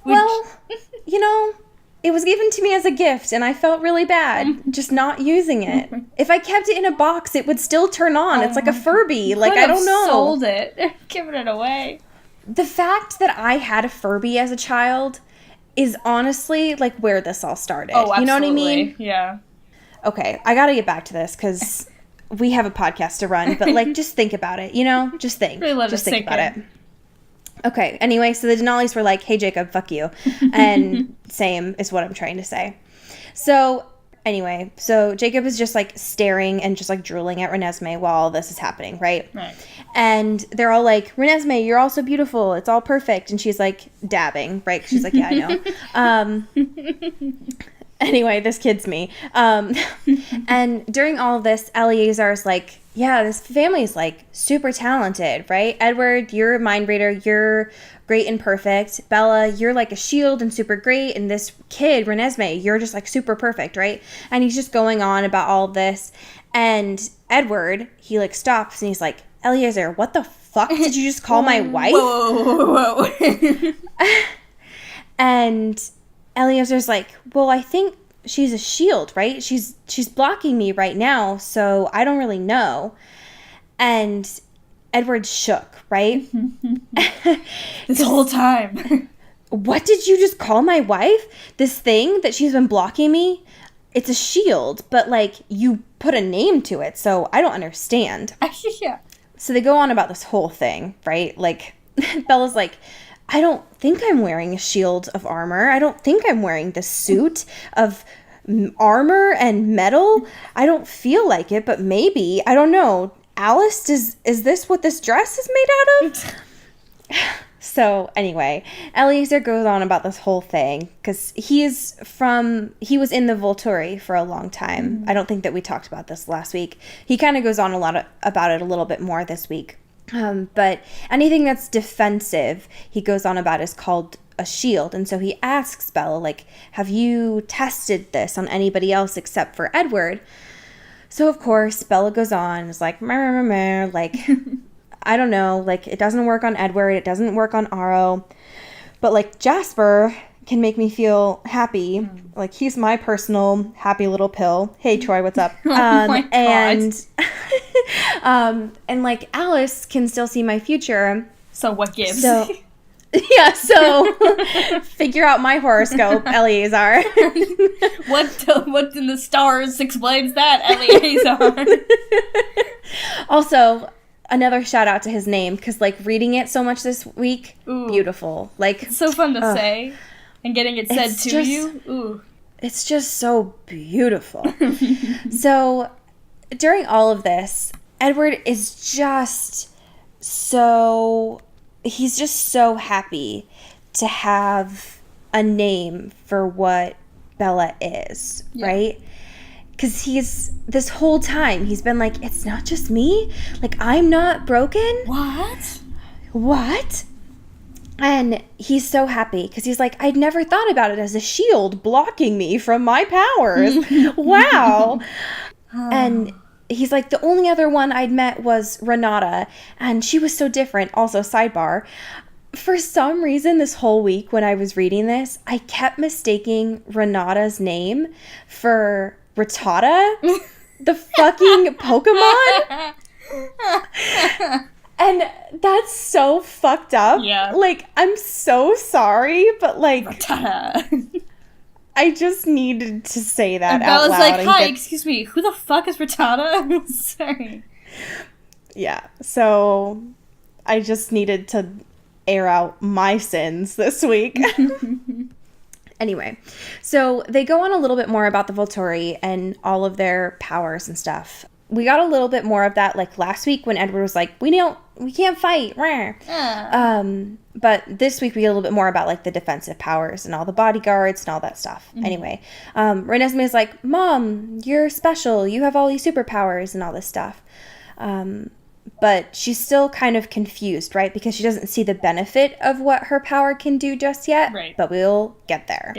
[SPEAKER 2] Well, it was given to me as a gift, and I felt really bad just not using it. If I kept it in a box, it would still turn on. It's like a Furby. Like, I don't know.
[SPEAKER 3] Sold it. Given it away.
[SPEAKER 2] The fact that I had a Furby as a child is honestly, like, where this all started.
[SPEAKER 3] Oh, absolutely.
[SPEAKER 2] You know what I mean?
[SPEAKER 3] Yeah.
[SPEAKER 2] Okay, I gotta get back to this, because we have a podcast to run, but, like, just think about it, Just think.
[SPEAKER 3] Really let
[SPEAKER 2] just
[SPEAKER 3] it
[SPEAKER 2] think
[SPEAKER 3] sink
[SPEAKER 2] about
[SPEAKER 3] in.
[SPEAKER 2] it. Okay, anyway, so the Denali's were like, hey, Jacob, fuck you. And same is what I'm trying to say. So, anyway, Jacob is just, like, staring and just, like, drooling at Renesmee while all this is happening, right?
[SPEAKER 3] Right.
[SPEAKER 2] And they're all like, Renesmee, you're all so beautiful. It's all perfect. And she's, like, dabbing, right? She's like, yeah, I know. Anyway, this kid's me. And during all of this, Eleazar's like, yeah, this family is, like, super talented, right? Edward, you're a mind reader. You're great and perfect. Bella, you're, like, a shield and super great. And this kid, Renesmee, you're just, like, super perfect, right? And he's just going on about all of this. And Edward, he, like, stops and he's like, Eleazar, what the fuck did you just call my wife?
[SPEAKER 3] Whoa.
[SPEAKER 2] And Eleazar's like, well, I think she's a shield, right? She's blocking me right now, so I don't really know. And Edward shook, right?
[SPEAKER 3] This whole time.
[SPEAKER 2] What did you just call my wife? This thing that she's been blocking me? It's a shield, but, like, you put a name to it, so I don't understand.
[SPEAKER 3] Yeah.
[SPEAKER 2] So they go on about this whole thing, right? Like, Bella's like, I don't think I'm wearing a shield of armor. I don't think I'm wearing this suit of armor and metal. I don't feel like it, but maybe. I don't know. Alice, is this what this dress is made out of? So, anyway, Eleazar goes on about this whole thing, because he was in the Volturi for a long time. I don't think that we talked about this last week. He kind of goes on about it a little bit more this week. But anything that's defensive, he goes on about, is called a shield. And so he asks Bella, like, have you tested this on anybody else except for Edward? So, of course, Bella goes on, is like, like, I don't know, like, it doesn't work on Edward, it doesn't work on Aro, but, like, Jasper can make me feel happy. Like, he's my personal happy little pill. Hey, Troy, what's up?
[SPEAKER 3] Oh my God.
[SPEAKER 2] And, like, Alice can still see my future.
[SPEAKER 3] So what gives?
[SPEAKER 2] So, yeah, so figure out my horoscope, Eleazar.
[SPEAKER 3] What in the stars explains that, Eleazar?
[SPEAKER 2] Also, another shout out to his name, because, like, reading it so much this week,
[SPEAKER 3] Ooh.
[SPEAKER 2] Beautiful. Like,
[SPEAKER 3] It's so fun to say, and getting it said to you. Ooh.
[SPEAKER 2] It's just so beautiful. So, during all of this, Edward is just so... He's just so happy to have a name for what Bella is, right? Because this whole time, he's been like, it's not just me. Like, I'm not broken.
[SPEAKER 3] What?
[SPEAKER 2] What? And he's so happy because he's like, I'd never thought about it as a shield blocking me from my powers. Wow. And he's like, the only other one I'd met was Renata, and she was so different. Also, sidebar, for some reason this whole week when I was reading this, I kept mistaking Renata's name for Rattata, the fucking Pokemon. And that's so fucked up.
[SPEAKER 3] Yeah.
[SPEAKER 2] Like, I'm so sorry, but like,
[SPEAKER 3] Rattata.
[SPEAKER 2] I just needed to say that out
[SPEAKER 3] Bella's
[SPEAKER 2] loud.
[SPEAKER 3] like, hi, excuse me, who the fuck is Rattata? Sorry.
[SPEAKER 2] Yeah, so I just needed to air out my sins this week. Anyway, so they go on a little bit more about the Volturi and all of their powers and stuff. We got a little bit more of that like last week when Edward was like, we can't fight. But this week we get a little bit more about like the defensive powers and all the bodyguards and all that stuff. Anyway, Renesmee is like, Mom, you're special. You have all these superpowers and all this stuff. But she's still kind of confused, right? Because she doesn't see the benefit of what her power can do just yet.
[SPEAKER 3] Right.
[SPEAKER 2] But we'll get there.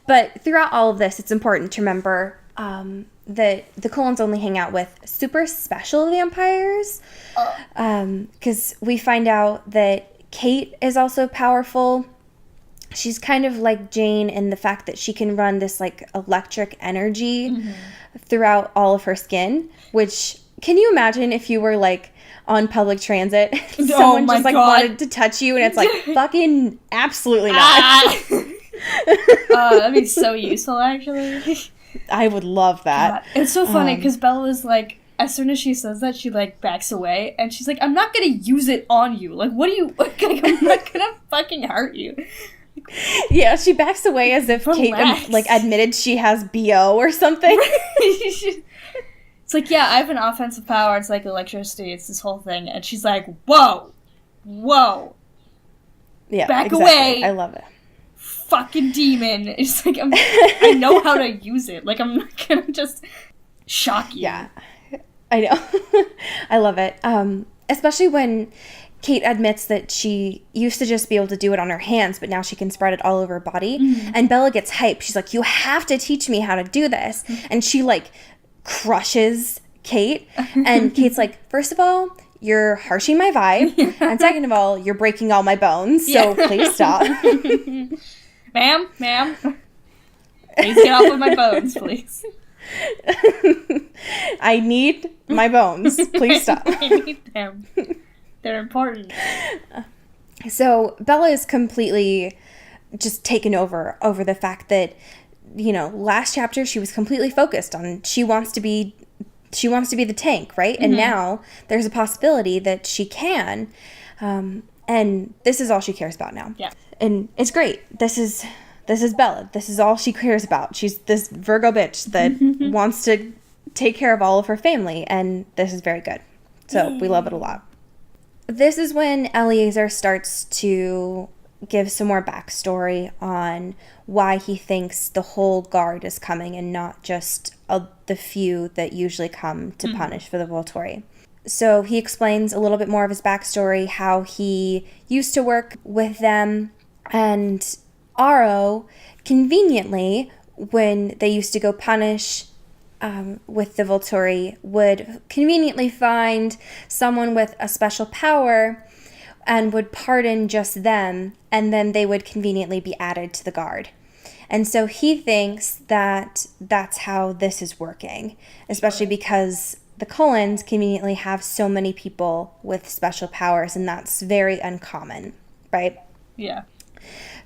[SPEAKER 2] But throughout all of this, it's important to remember that the Cullens only hang out with super special vampires. Because we find out that Kate is also powerful. She's kind of like Jane in the fact that she can run this like electric energy throughout all of her skin, which, can you imagine if you were like on public transit, someone just like wanted to touch you and it's like, fucking absolutely not.
[SPEAKER 3] That'd be so useful, actually.
[SPEAKER 2] I would love that.
[SPEAKER 3] God. It's so funny because Bella is like, as soon as she says that, she like backs away and she's like, I'm not gonna use it on you. Like, what do you, like, I'm not gonna fucking hurt you.
[SPEAKER 2] Yeah, she backs away as if
[SPEAKER 3] Relax.
[SPEAKER 2] Kate like admitted she has BO or something.
[SPEAKER 3] It's like, yeah, I have an offensive power. It's like electricity. It's this whole thing. And she's like, whoa.
[SPEAKER 2] Yeah,
[SPEAKER 3] back
[SPEAKER 2] exactly.
[SPEAKER 3] away.
[SPEAKER 2] I love it.
[SPEAKER 3] Fucking demon. It's like, I know how to use it. Like, I'm not gonna just shock you.
[SPEAKER 2] Yeah, I know. I love it. Especially when Kate admits that she used to just be able to do it on her hands, but now she can spread it all over her body. And Bella gets hyped. She's like, you have to teach me how to do this. And she like crushes Kate. And Kate's like, first of all, you're harshing my vibe. And second of all, you're breaking all my bones. So please stop.
[SPEAKER 3] Ma'am. Please get off of my bones, please.
[SPEAKER 2] I need my bones. Please stop.
[SPEAKER 3] I need them. They're important.
[SPEAKER 2] So Bella is completely just taken over the fact that, you know, last chapter she was completely focused on she wants to be the tank, right? And now there's a possibility that she can, and this is all she cares about now.
[SPEAKER 3] Yeah,
[SPEAKER 2] and it's great. This is Bella. This is all she cares about. She's this Virgo bitch that wants to take care of all of her family, and this is very good. So we love it a lot. This is when Eleazar starts to give some more backstory on why he thinks the whole guard is coming and not just the few that usually come to punish for the Volturi. So he explains a little bit more of his backstory, how he used to work with them, and Aro, conveniently, when they used to go punish with the Volturi, would conveniently find someone with a special power and would pardon just them, and then they would conveniently be added to the guard. And so he thinks that that's how this is working, especially because the Cullens conveniently have so many people with special powers, and that's very uncommon, right?
[SPEAKER 3] Yeah.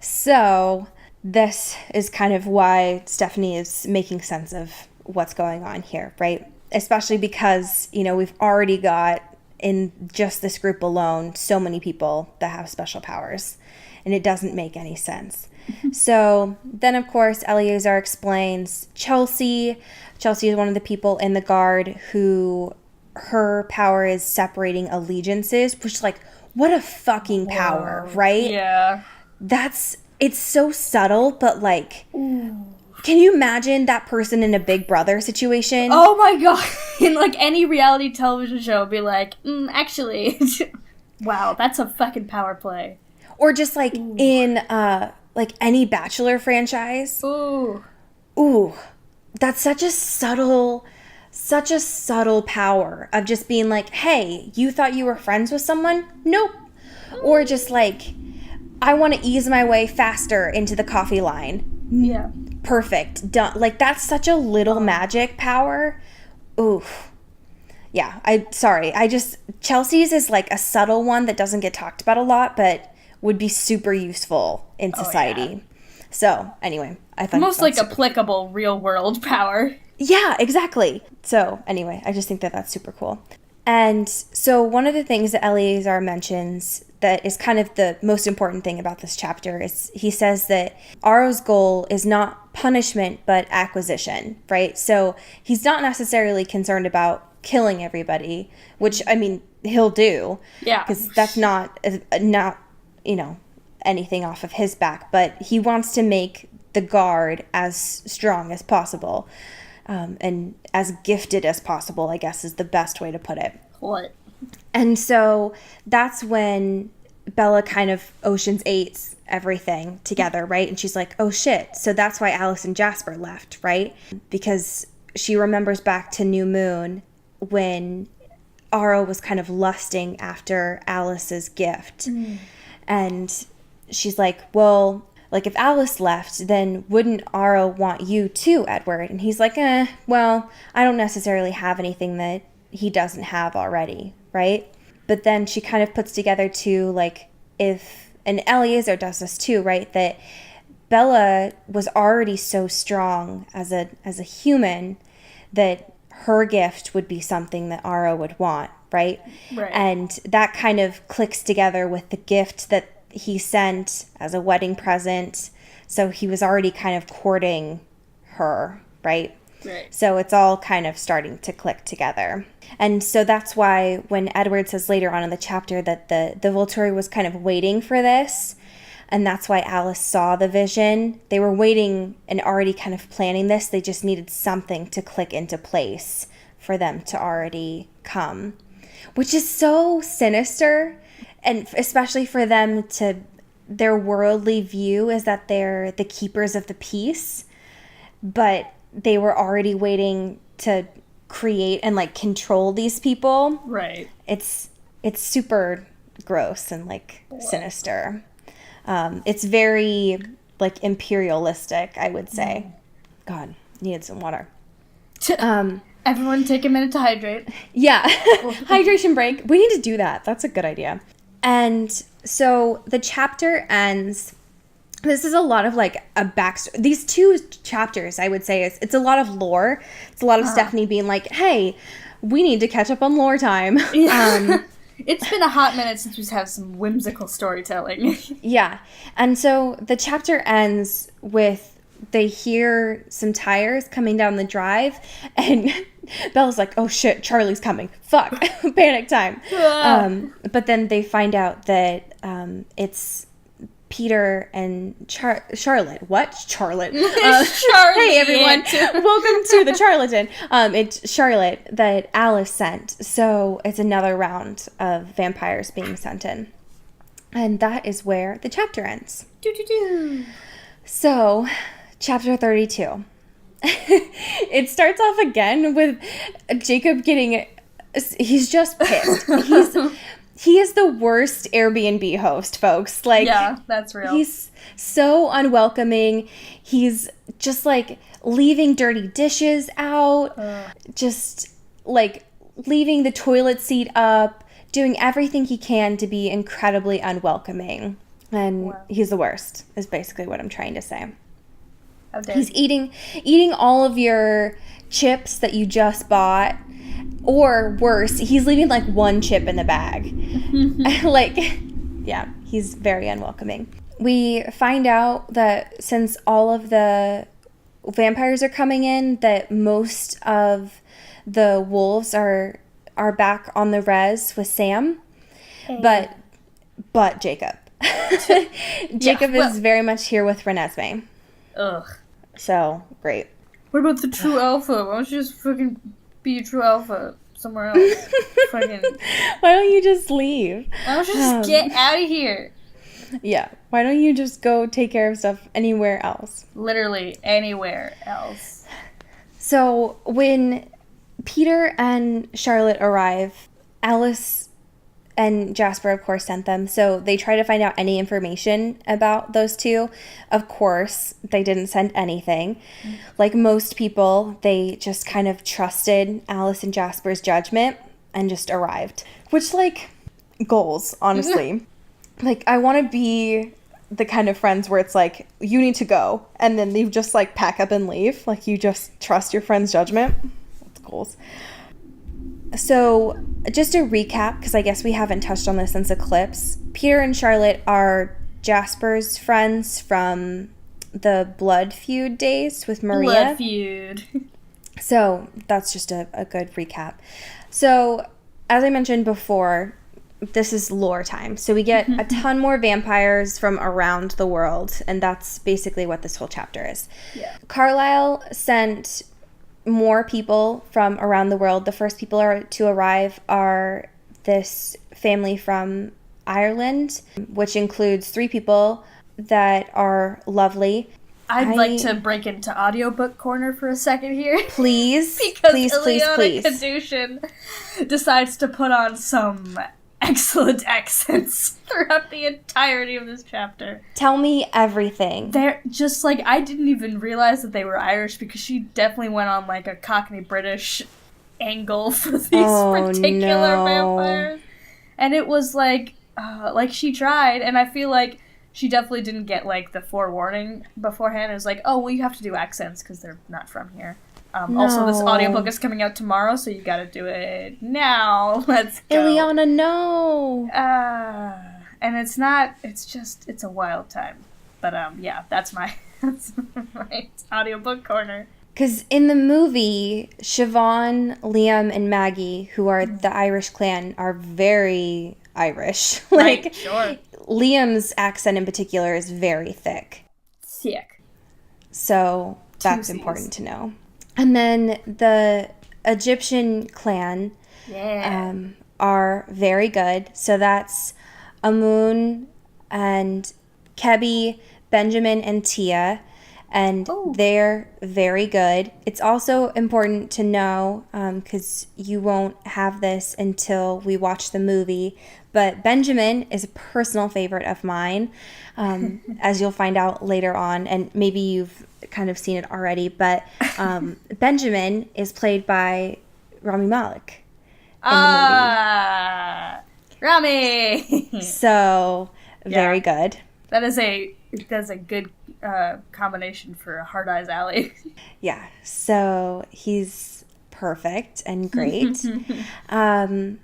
[SPEAKER 2] So this is kind of why Stephanie is making sense of what's going on here, right? Especially because, you know, we've already got in just this group alone so many people that have special powers, and it doesn't make any sense. So then, of course, Eleazar explains Chelsea. Chelsea is one of the people in the guard who her power is separating allegiances, which is like, what a fucking power, right?
[SPEAKER 3] Yeah.
[SPEAKER 2] It's so subtle, but like, can you imagine that person in a Big Brother situation?
[SPEAKER 3] Oh my god. In like any reality television show, be like, actually. Wow, that's a fucking power play.
[SPEAKER 2] Or just, like, in, like, any Bachelor franchise.
[SPEAKER 3] Ooh.
[SPEAKER 2] Ooh. That's such a subtle power of just being like, hey, you thought you were friends with someone? Nope. Or just, like, I want to ease my way faster into the coffee line.
[SPEAKER 3] Yeah.
[SPEAKER 2] Perfect. Done. Like, that's such a little magic power. Oof. Yeah, Chelsea's is like a subtle one that doesn't get talked about a lot, but would be super useful in society. Yeah. So, anyway, I thought
[SPEAKER 3] most like applicable real world power.
[SPEAKER 2] Yeah, exactly. So, anyway, I just think that that's super cool. And so one of the things that Eleazar mentions that is kind of the most important thing about this chapter is he says that Aro's goal is not punishment, but acquisition, right? So he's not necessarily concerned about killing everybody, which, I mean, he'll do. Yeah. Because that's not, anything off of his back. But he wants to make the guard as strong as possible. And as gifted as possible, I guess, is the best way to put it.
[SPEAKER 3] What?
[SPEAKER 2] And so that's when Bella kind of Ocean's 8's everything together, right? And she's like, oh shit. So that's why Alice and Jasper left, right? Because she remembers back to New Moon when Aro was kind of lusting after Alice's gift. And she's like, well, like, if Alice left, then wouldn't Aro want you too, Edward? And he's like, well, I don't necessarily have anything that he doesn't have already, right? But then she kind of puts together too, like, and Eleazar does this too, right? That Bella was already so strong as a human that her gift would be something that Aro would want, right? Right. And that kind of clicks together with the gift that he sent as a wedding present. So he was already kind of courting her, right? Right. So it's all kind of starting to click together. And so that's why when Edward says later on in the chapter that the Volturi was kind of waiting for this, and that's why Alice saw the vision. They were waiting and already kind of planning this. They just needed something to click into place for them to already come, which is so sinister. And especially for them to, their worldly view is that they're the keepers of the peace, but they were already waiting to create and, like, control these people. Right. It's super gross and, like, sinister. It's very, like, imperialistic, I would say. God, needed some water.
[SPEAKER 3] Everyone take a minute to hydrate.
[SPEAKER 2] Yeah. Hydration break. We need to do that. That's a good idea. And so the chapter ends. This is a lot of, like, a backstory. These two chapters, I would say, it's a lot of lore. It's a lot of Stephanie being like, hey, we need to catch up on lore time.
[SPEAKER 3] It's been a hot minute since we've had some whimsical storytelling.
[SPEAKER 2] Yeah. And so the chapter ends with they hear some tires coming down the drive, and Bella's like, oh shit, Charlie's coming. Fuck. Panic time. But then they find out that it's Peter and Charlotte. What? Charlotte. Hey, everyone. Welcome to the Charlatan. It's Charlotte that Alice sent. So it's another round of vampires being sent in. And that is where the chapter ends. So, chapter 32. It starts off again with Jacob he's just pissed. He is the worst Airbnb host, folks. Like,
[SPEAKER 3] yeah, that's real.
[SPEAKER 2] He's so unwelcoming. He's just, like, leaving dirty dishes out. Just, like, leaving the toilet seat up. Doing everything he can to be incredibly unwelcoming. And he's the worst, is basically what I'm trying to say. He's eating all of your chips that you just bought. Or worse, he's leaving, like, one chip in the bag. Like, yeah, he's very unwelcoming. We find out that since all of the vampires are coming in, that most of the wolves are back on the res with Sam. Hey. But Jacob. Jacob is very much here with Renesmee.
[SPEAKER 3] Ugh.
[SPEAKER 2] So, great.
[SPEAKER 3] What about the true alpha? Why don't you just fucking be a true alpha? somewhere else. Fucking.
[SPEAKER 2] Why don't you just leave?
[SPEAKER 3] Why don't you just get out of here?
[SPEAKER 2] Yeah. Why don't you just go take care of stuff anywhere else?
[SPEAKER 3] Literally anywhere else.
[SPEAKER 2] So when Peter and Charlotte arrive, Alice and Jasper, of course, sent them. So they try to find out any information about those two. Of course, they didn't send anything. Like most people, they just kind of trusted Alice and Jasper's judgment and just arrived. Which, like, goals, honestly. Like, I want to be the kind of friends where it's like, you need to go. And then you just, like, pack up and leave. Like, you just trust your friend's judgment. That's goals. So, just a recap, because I guess we haven't touched on this since Eclipse. Peter and Charlotte are Jasper's friends from the Blood Feud days with Maria.
[SPEAKER 3] Blood Feud.
[SPEAKER 2] So, that's just a good recap. So, as I mentioned before, this is lore time. So, we get a ton more vampires from around the world, and that's basically what this whole chapter is.
[SPEAKER 3] Yeah.
[SPEAKER 2] Carlisle sent more people from around the world. The first people to arrive are this family from Ireland, which includes 3 people that are lovely.
[SPEAKER 3] I'd like to break into audiobook corner for a second here.
[SPEAKER 2] Please,
[SPEAKER 3] because
[SPEAKER 2] please,
[SPEAKER 3] Ileana Kadushin decides to put on some excellent accents throughout the entirety of this chapter.
[SPEAKER 2] Tell me everything.
[SPEAKER 3] They're just like, I didn't even realize that they were Irish because she definitely went on like a Cockney British angle for these particular vampires. And it was like she tried, and I feel like she definitely didn't get like the forewarning beforehand. It was like, oh, well, you have to do accents because they're not from here.
[SPEAKER 2] No.
[SPEAKER 3] Also, this audiobook is coming out tomorrow, so you gotta do it now. Let's go.
[SPEAKER 2] Ileana, no!
[SPEAKER 3] And it's a wild time. But, yeah, that's my audiobook corner.
[SPEAKER 2] Because in the movie, Siobhan, Liam, and Maggie, who are the Irish clan, are very Irish. Like,
[SPEAKER 3] right, sure.
[SPEAKER 2] Liam's accent in particular is very thick.
[SPEAKER 3] Sick.
[SPEAKER 2] So, that's important to know. And then the Egyptian clan are very good. So that's Amun and Kebi, Benjamin, and Tia. And they're very good. It's also important to know, because you won't have this until we watch the movie, but Benjamin is a personal favorite of mine, as you'll find out later on. And maybe you've kind of seen it already, but Benjamin is played by Rami Malek in the movie.
[SPEAKER 3] Rami!
[SPEAKER 2] So, very good.
[SPEAKER 3] That's a good combination for Hard Eyes Alley.
[SPEAKER 2] Yeah, so he's perfect and great. And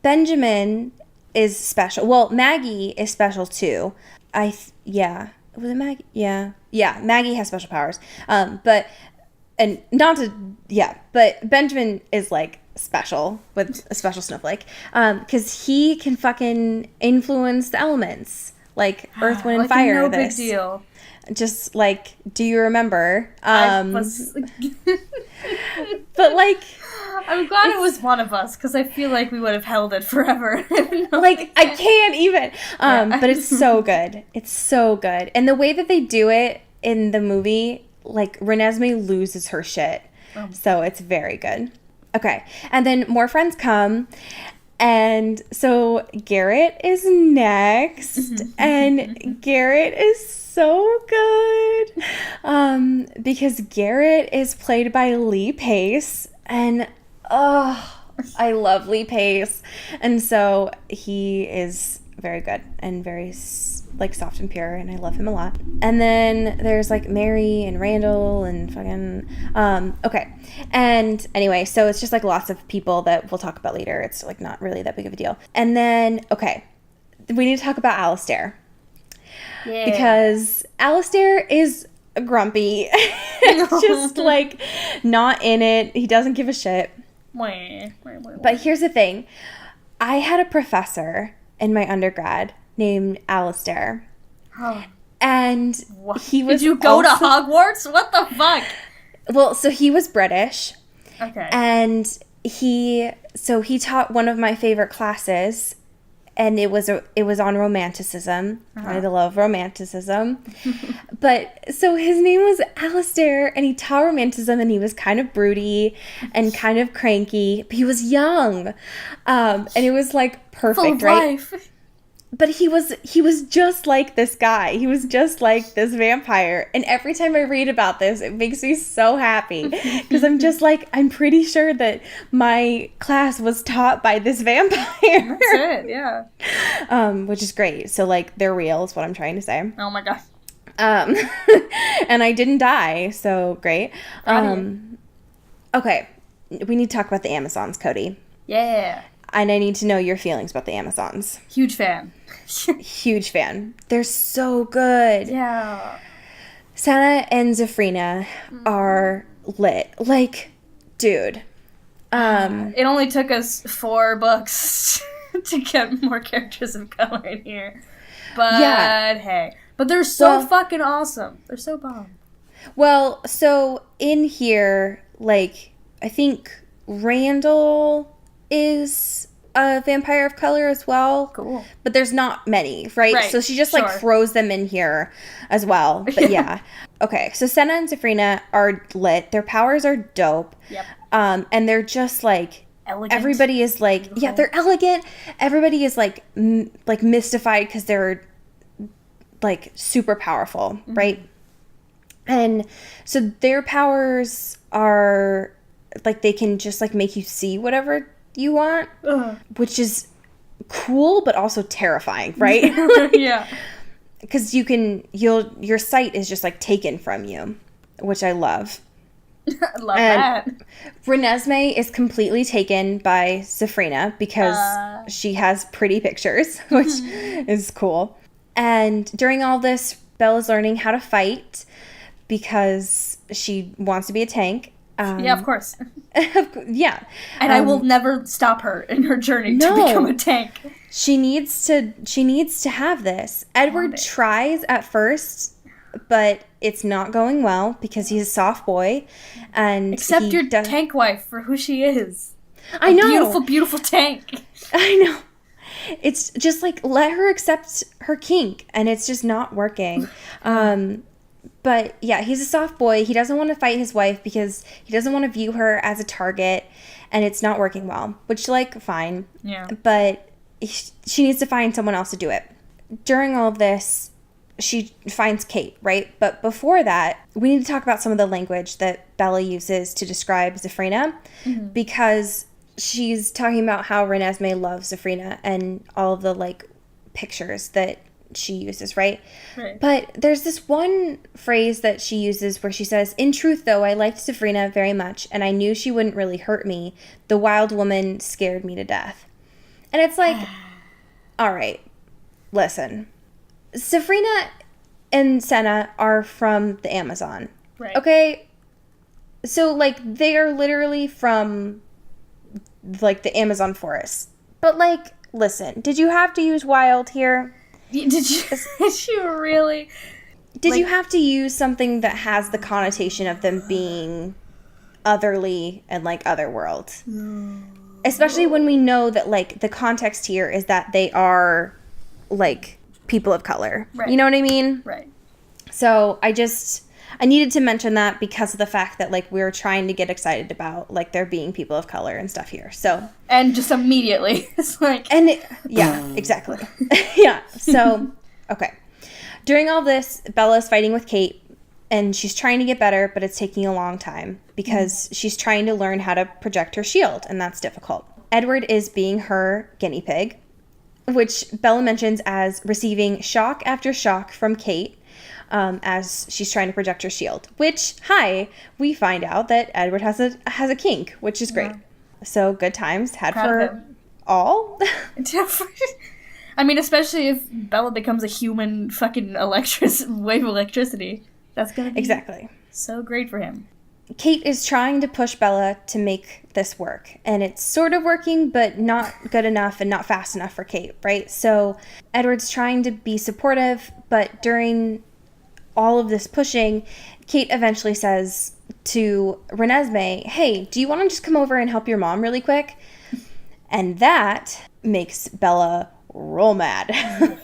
[SPEAKER 2] Benjamin is special. Well, Maggie is special too. Was it Maggie? Yeah. Yeah, Maggie has special powers. But Benjamin is like special with a special snowflake. Because he can fucking influence the elements. Like Earth, Wind, and Fire.
[SPEAKER 3] No big deal.
[SPEAKER 2] Just like, do you remember?
[SPEAKER 3] But
[SPEAKER 2] like,
[SPEAKER 3] I'm glad it was one of us because I feel like we would have held it forever.
[SPEAKER 2] Like, I can't even. But it's so good. It's so good. And the way that they do it in the movie, like, Renesmee loses her shit. So it's very good. Okay. And then more friends come. And so Garrett is next. And Garrett is so good. Because Garrett is played by Lee Pace. And, I love Lee Pace. And so he is very good and very, like, soft and pure, and I love him a lot. And then there's, like, Mary and Randall and fucking, okay. And anyway, so it's just, like, lots of people that we'll talk about later. It's, like, not really that big of a deal. And then, okay, we need to talk about Alistair. Yeah. Because Alistair is grumpy. Just, like, not in it. He doesn't give a shit. But here's the thing. I had a professor in my undergrad named Alistair. And he was
[SPEAKER 3] Did you go to Hogwarts? What the fuck?
[SPEAKER 2] Well, so he was British.
[SPEAKER 3] Okay.
[SPEAKER 2] And he taught one of my favorite classes, and it was on romanticism. I love romanticism. But so his name was Alistair, and he taught romanticism, and he was kind of broody and kind of cranky, but he was young. And it was like perfect,
[SPEAKER 3] Full of
[SPEAKER 2] right?
[SPEAKER 3] life.
[SPEAKER 2] But he was just like this guy. He was just like this vampire. And every time I read about this, it makes me so happy. Because I'm just like, I'm pretty sure that my class was taught by this vampire.
[SPEAKER 3] That's it, yeah.
[SPEAKER 2] Which is great. So, like, they're real is what I'm trying to say.
[SPEAKER 3] Oh my god.
[SPEAKER 2] And I didn't die, so great. Okay, we need to talk about the Amazons, Cody.
[SPEAKER 3] Yeah.
[SPEAKER 2] And I need to know your feelings about the Amazons.
[SPEAKER 3] Huge fan.
[SPEAKER 2] Huge fan. They're so good.
[SPEAKER 3] Yeah.
[SPEAKER 2] Senna and Zafrina are lit. Like, dude.
[SPEAKER 3] It only took us 4 books to get more characters of color in here. But hey. But they're so fucking awesome. They're so bomb.
[SPEAKER 2] Well, so in here, like, I think Randall is a vampire of color as well.
[SPEAKER 3] Cool.
[SPEAKER 2] But there's not many, right? So she just, like, throws them in here as well. But yeah. Okay, so Senna and Zafrina are lit. Their powers are dope.
[SPEAKER 3] Yep.
[SPEAKER 2] And they're just, like...
[SPEAKER 3] Elegant.
[SPEAKER 2] Everybody is, like... Beautiful. Yeah, they're elegant. Everybody is, like, like mystified because they're, like, super powerful, right? And so their powers are, like, they can just, like, make you see whatever you want, which is cool, but also terrifying, right?
[SPEAKER 3] Yeah.
[SPEAKER 2] Because your sight is just, like, taken from you, which I love.
[SPEAKER 3] I love that.
[SPEAKER 2] Renesmee is completely taken by Zafrina because she has pretty pictures, which is cool. And during all this, Bella's learning how to fight because she wants to be a tank.
[SPEAKER 3] Yeah, of course.
[SPEAKER 2] Yeah.
[SPEAKER 3] And I will never stop her in her journey to become a tank.
[SPEAKER 2] She needs to have this. Edward tries at first, but it's not going well because he's a soft boy. And
[SPEAKER 3] accept your tank wife for who she is.
[SPEAKER 2] I know.
[SPEAKER 3] Beautiful, beautiful tank.
[SPEAKER 2] I know. It's just like, let her accept her kink, and it's just not working. But yeah, he's a soft boy. He doesn't want to fight his wife because he doesn't want to view her as a target, and it's not working well, which, like, fine.
[SPEAKER 3] Yeah.
[SPEAKER 2] But she needs to find someone else to do it. During all of this, she finds Kate, right? But before that, we need to talk about some of the language that Bella uses to describe Zafrina, because she's talking about how Renesmee loves Zafrina and all of the, like, pictures that she uses, right? But there's this one phrase that she uses where she says, "In truth, though, I liked Zafrina very much, and I knew she wouldn't really hurt me. The wild woman scared me to death." And it's like, all right, listen. Zafrina and Senna are from the Amazon.
[SPEAKER 3] Right.
[SPEAKER 2] Okay? So, like, they are literally from, like, the Amazon forest. But, like, listen, did you have to use wild here?
[SPEAKER 3] Did you really?
[SPEAKER 2] Did you have to use something that has the connotation of them being otherly and, like, otherworld? No. Especially when we know that, like, the context here is that they are, like, people of color. Right. You know what I mean?
[SPEAKER 3] Right.
[SPEAKER 2] So I needed to mention that because of the fact that, like, we were trying to get excited about, like, there being people of color and stuff here. So.
[SPEAKER 3] And just immediately, it's like.
[SPEAKER 2] Yeah, exactly. Yeah. So, okay. During all this, Bella's fighting with Kate, and she's trying to get better, but it's taking a long time because she's trying to learn how to project her shield, and that's difficult. Edward is being her guinea pig, which Bella mentions as receiving shock after shock from Kate as she's trying to project her shield. Which, we find out that Edward has a kink, which is great. Yeah. So good times had
[SPEAKER 3] Proud
[SPEAKER 2] for all.
[SPEAKER 3] I mean, especially if Bella becomes a human fucking wave of electricity. That's gonna be
[SPEAKER 2] exactly
[SPEAKER 3] so great for him.
[SPEAKER 2] Kate is trying to push Bella to make this work, and it's sort of working, but not good enough and not fast enough for Kate, right? So Edward's trying to be supportive, but during all of this pushing, Kate eventually says to Renesmee, hey, do you want to just come over and help your mom really quick? And that makes Bella real mad.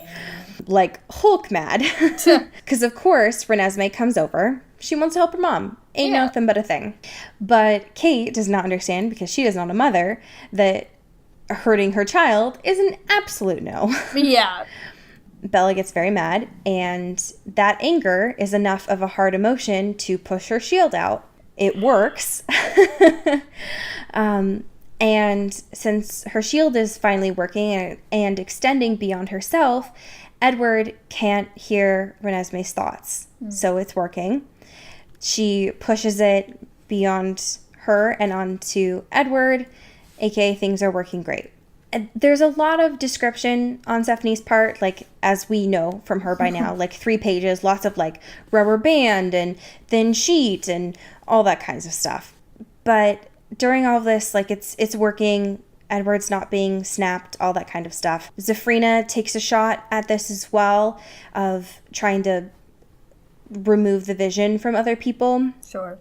[SPEAKER 2] Like Hulk mad. Because, of course, Renesmee comes over. She wants to help her mom. Ain't nothing but a thing. But Kate does not understand, because she is not a mother, that hurting her child is an absolute no.
[SPEAKER 3] Yeah.
[SPEAKER 2] Bella gets very mad, and that anger is enough of a hard emotion to push her shield out. It works. And since her shield is finally working and extending beyond herself, Edward can't hear Renesmee's thoughts. So it's working. She pushes it beyond her and onto Edward, aka things are working great. And there's a lot of description on Stephanie's part, like, as we know from her by now, like 3 pages, lots of like rubber band and thin sheet and all that kinds of stuff. But during all of this, like, it's working. Edward's not being snapped, all that kind of stuff. Zafrina takes a shot at this as well, of trying to remove the vision from other people.
[SPEAKER 3] Sure.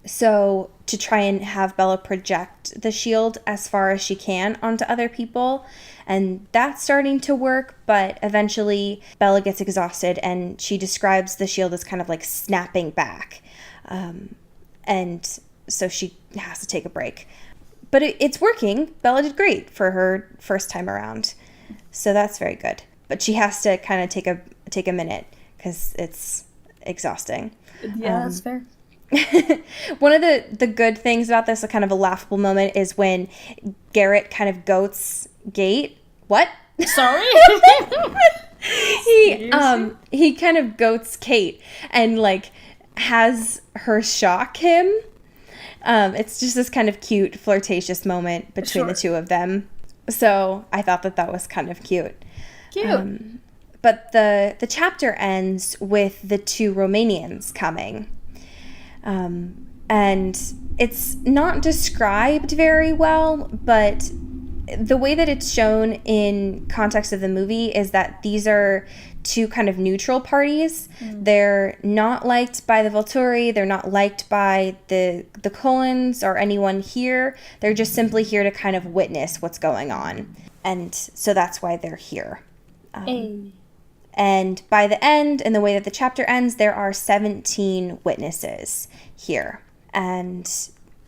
[SPEAKER 2] So to try and have Bella project the shield as far as she can onto other people. And that's starting to work, but eventually Bella gets exhausted, and she describes the shield as kind of like snapping back. And so she has to take a break. But it's working. Bella did great for her first time around. So that's very good. But she has to kind of take a minute, because it's exhausting.
[SPEAKER 3] Yeah, that's fair.
[SPEAKER 2] One of the good things about this, a kind of a laughable moment, is when Garrett kind of goats Gate. What?
[SPEAKER 3] Sorry?
[SPEAKER 2] He kind of goats Kate and like has her shock him. It's just this kind of cute, flirtatious moment between the two of them. So I thought that was kind of cute.
[SPEAKER 3] Cute.
[SPEAKER 2] But the chapter ends with the 2 Romanians coming. And it's not described very well, but the way that it's shown in context of the movie is that these are 2 kind of neutral parties. They're not liked by the Volturi. They're not liked by the Cullens or anyone here. They're just simply here to kind of witness what's going on. And so that's why they're here. And by the end, and the way that the chapter ends, there are 17 witnesses here. And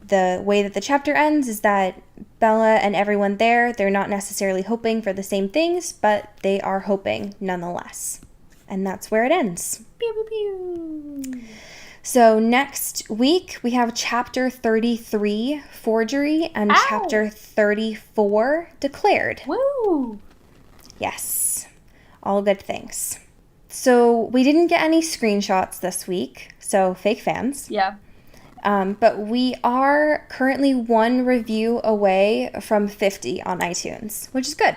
[SPEAKER 2] the way that the chapter ends is that Bella and everyone there, they're not necessarily hoping for the same things, but they are hoping nonetheless. And that's where it ends.
[SPEAKER 3] Pew, pew, pew.
[SPEAKER 2] So next week, we have chapter 33, Forgery, and chapter 34, Declared.
[SPEAKER 3] Woo!
[SPEAKER 2] Yes. All good things. So we didn't get any screenshots this week, so fake fans.
[SPEAKER 3] Yeah.
[SPEAKER 2] But we are currently 1 review away from 50 on iTunes, which is good.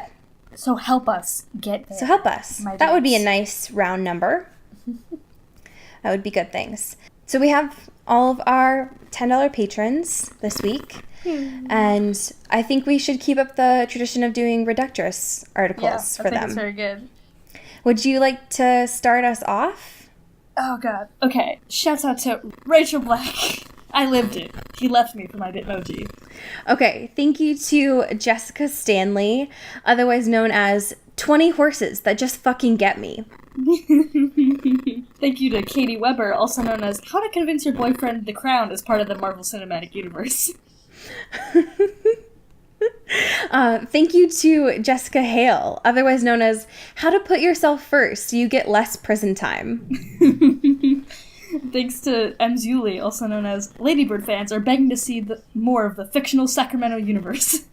[SPEAKER 3] So help us get there.
[SPEAKER 2] So help us. That would be a nice round number. That would be good things. So we have all of our $10 patrons this week. And I think we should keep up the tradition of doing Reductress articles for them.
[SPEAKER 3] I think it's very good.
[SPEAKER 2] Would you like to start us off?
[SPEAKER 3] Oh, God. Okay. Shouts out to Rachel Black. I lived it. He left me for my Bitmoji.
[SPEAKER 2] Okay. Thank you to Jessica Stanley, otherwise known as 20 Horses That Just Fucking Get Me.
[SPEAKER 3] Thank you to Katie Weber, also known as How to Convince Your Boyfriend the Crown is part of the Marvel Cinematic Universe.
[SPEAKER 2] Thank you to Jessica Hale, otherwise known as How to Put Yourself First so you get less prison time.
[SPEAKER 3] Thanks to M. Zuli, also known as Ladybird fans are begging to see more of the fictional Sacramento universe.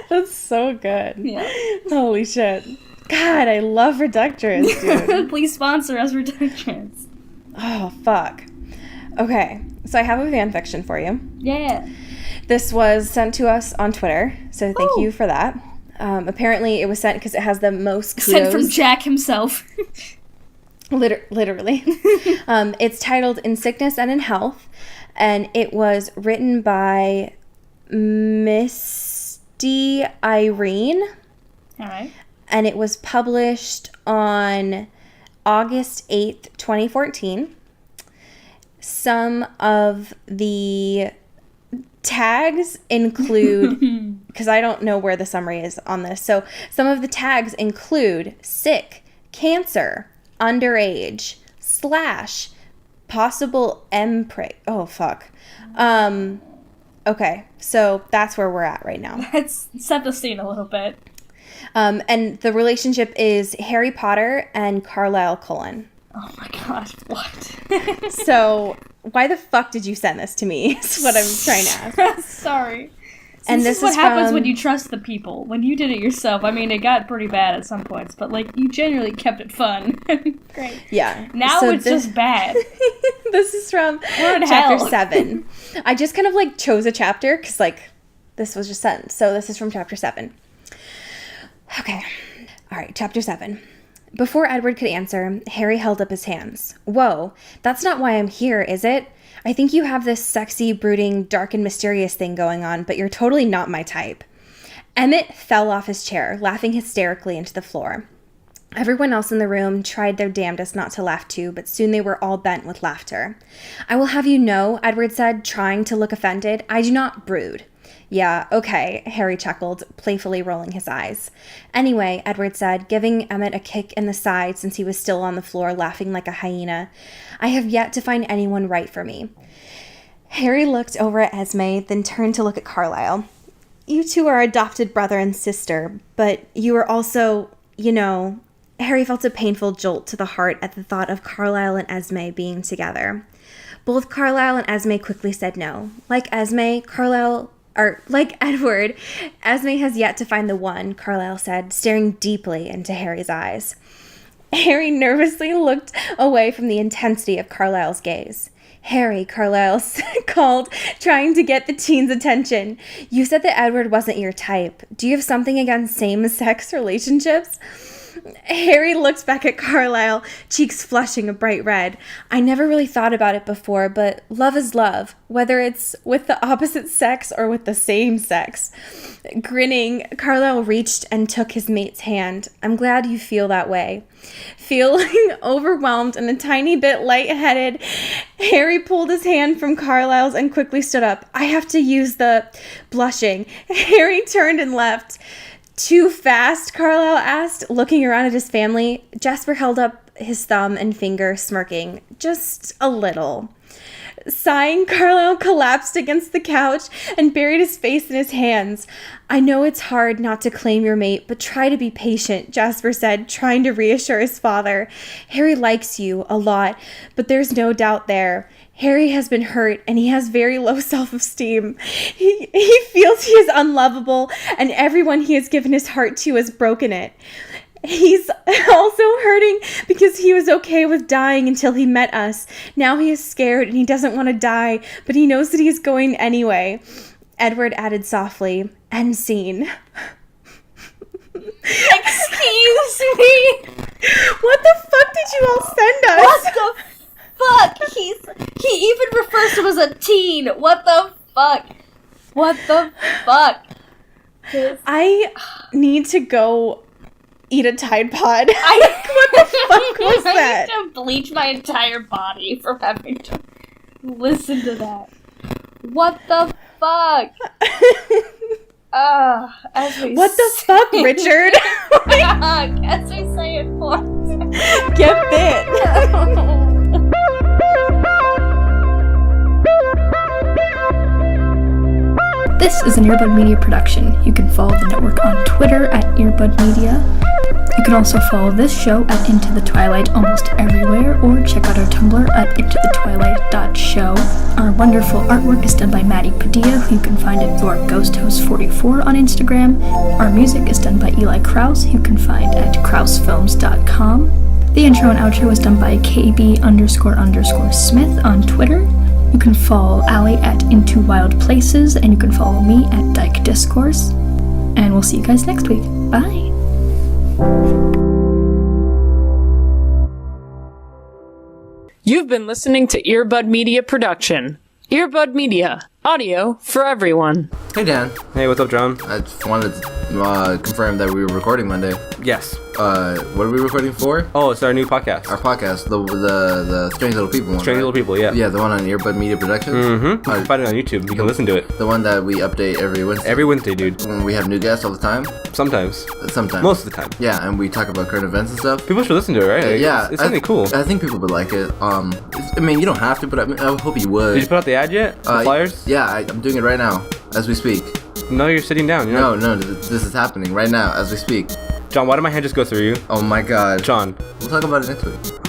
[SPEAKER 2] That's so good.
[SPEAKER 3] Yeah.
[SPEAKER 2] Holy shit. God, I love Reductress, dude.
[SPEAKER 3] Please sponsor us, Reductress.
[SPEAKER 2] Oh, fuck. Okay, so I have a fan fiction for you.
[SPEAKER 3] Yeah.
[SPEAKER 2] This was sent to us on Twitter, so thank you for that. Apparently, it was sent because it has the most kudos.
[SPEAKER 3] Sent from Jack himself.
[SPEAKER 2] Literally. It's titled In Sickness and in Health, and it was written by Misty Irene.
[SPEAKER 3] All right.
[SPEAKER 2] And it was published on August 8th, 2014. some of the tags include, because I don't know where the summary is on this, so some of the tags include sick, cancer, underage, / possible M-prey. Oh, fuck. Okay, so that's where we're at right now.
[SPEAKER 3] Let's set the scene a little bit.
[SPEAKER 2] And the relationship is Harry Potter and Carlisle Cullen.
[SPEAKER 3] Oh my gosh, what?
[SPEAKER 2] So, why the fuck did you send this to me? Is what I'm trying to ask.
[SPEAKER 3] Sorry.
[SPEAKER 2] And
[SPEAKER 3] this is what happens when you trust the people. When you did it yourself, I mean, it got pretty bad at some points, but, like, you genuinely kept it fun. Great.
[SPEAKER 2] Yeah.
[SPEAKER 3] Now so it's just bad.
[SPEAKER 2] This is from chapter 7. I just kind of, like, chose a chapter, because, like, this was just sent. So this is from chapter 7. Okay. All right, chapter 7. Before Edward could answer, Harry held up his hands. Whoa, that's not why I'm here, is it? I think you have this sexy, brooding, dark and mysterious thing going on, but you're totally not my type. Emmett fell off his chair, laughing hysterically into the floor. Everyone else in the room tried their damnedest not to laugh too, but soon they were all bent with laughter. I will have you know, Edward said, trying to look offended, I do not brood. Yeah, okay, Harry chuckled, playfully rolling his eyes. Anyway, Edward said, giving Emmett a kick in the side since he was still on the floor laughing like a hyena, I have yet to find anyone right for me. Harry looked over at Esme, then turned to look at Carlisle. You two are adopted brother and sister, but you are also, you know... Harry felt a painful jolt to the heart at the thought of Carlisle and Esme being together. Both Carlisle and Esme quickly said no. Like Edward, Esme has yet to find the one, Carlisle said, staring deeply into Harry's eyes. Harry nervously looked away from the intensity of Carlisle's gaze. Harry, Carlisle called, trying to get the teen's attention. You said that Edward wasn't your type. Do you have something against same-sex relationships? Harry looked back at Carlisle, cheeks flushing a bright red. I never really thought about it before, but love is love, whether it's with the opposite sex or with the same sex. Grinning, Carlisle reached and took his mate's hand. I'm glad you feel that way. Feeling overwhelmed and a tiny bit lightheaded, Harry pulled his hand from Carlisle's and quickly stood up. I have to use the... Blushing, Harry turned and left. Too fast? Carlisle asked, looking around at his family. Jasper held up his thumb and finger, smirking. Just a little. Sighing, Carlisle collapsed against the couch and buried his face in his hands. I know it's hard not to claim your mate, but try to be patient, Jasper said, trying to reassure his father. Harry likes you a lot, but there's no doubt there. Harry has been hurt, and he has very low self-esteem. He feels he is unlovable, and everyone he has given his heart to has broken it. He's also hurting because he was okay with dying until he met us. Now he is scared, and he doesn't want to die, but he knows that he is going anyway. Edward added softly, end scene.
[SPEAKER 3] Excuse me?
[SPEAKER 2] What the fuck did you all send us?
[SPEAKER 3] What the fuck? He even refers to him as a teen. What the fuck? What the fuck?
[SPEAKER 2] I need to go eat a Tide Pod. What the fuck was that?
[SPEAKER 3] I need to bleach my entire body from having to listen to that. What the fuck?
[SPEAKER 2] What the fuck, Richard?
[SPEAKER 3] As we say it for
[SPEAKER 2] Get bit.
[SPEAKER 4] This is an Earbud Media production. You can follow the network on Twitter at Earbud Media. You can also follow this show at Into the Twilight almost everywhere, or check out our Tumblr at intothetwilight.show. Our wonderful artwork is done by Maddie Padilla, who you can find at YourGhostHost44 on Instagram. Our music is done by Eli Krause, who you can find at krausefilms.com. The intro and outro was done by KB__Smith on Twitter. You can follow Allie at Into Wild Places, and you can follow me at Dyke Discourse. And we'll see you guys next week. Bye!
[SPEAKER 1] You've been listening to Earbud Media Production. Earbud Media, Audio for everyone.
[SPEAKER 5] Hey, Dan.
[SPEAKER 6] Hey, what's up, John?
[SPEAKER 5] I just wanted to confirm that we were recording Monday.
[SPEAKER 6] Yes.
[SPEAKER 5] What are we recording for?
[SPEAKER 6] Oh, it's our new podcast.
[SPEAKER 5] Our podcast, the Strange Little People one.
[SPEAKER 6] Strange Little People, yeah.
[SPEAKER 5] Yeah, the one on Earbud Media Productions.
[SPEAKER 6] Mm-hmm. You can find it on YouTube. You can listen to it.
[SPEAKER 5] The one that we update every Wednesday.
[SPEAKER 6] Every Wednesday, dude.
[SPEAKER 5] When we have new guests all the time.
[SPEAKER 6] Sometimes.
[SPEAKER 5] Most
[SPEAKER 6] of the time.
[SPEAKER 5] Yeah, and we talk about current events and stuff.
[SPEAKER 6] People should listen to it, right?
[SPEAKER 5] Yeah.
[SPEAKER 6] It's something cool.
[SPEAKER 5] I think people would like it. I mean, you don't have to, but I hope you would.
[SPEAKER 6] Did you put out the ad yet? The flyers?
[SPEAKER 5] Yeah, I'm doing it right now, as we speak.
[SPEAKER 6] No, you're sitting down.
[SPEAKER 5] No, this is happening right now, as we speak.
[SPEAKER 6] John, why did my hand just go through you?
[SPEAKER 5] Oh my god.
[SPEAKER 6] John.
[SPEAKER 5] We'll talk about it next week.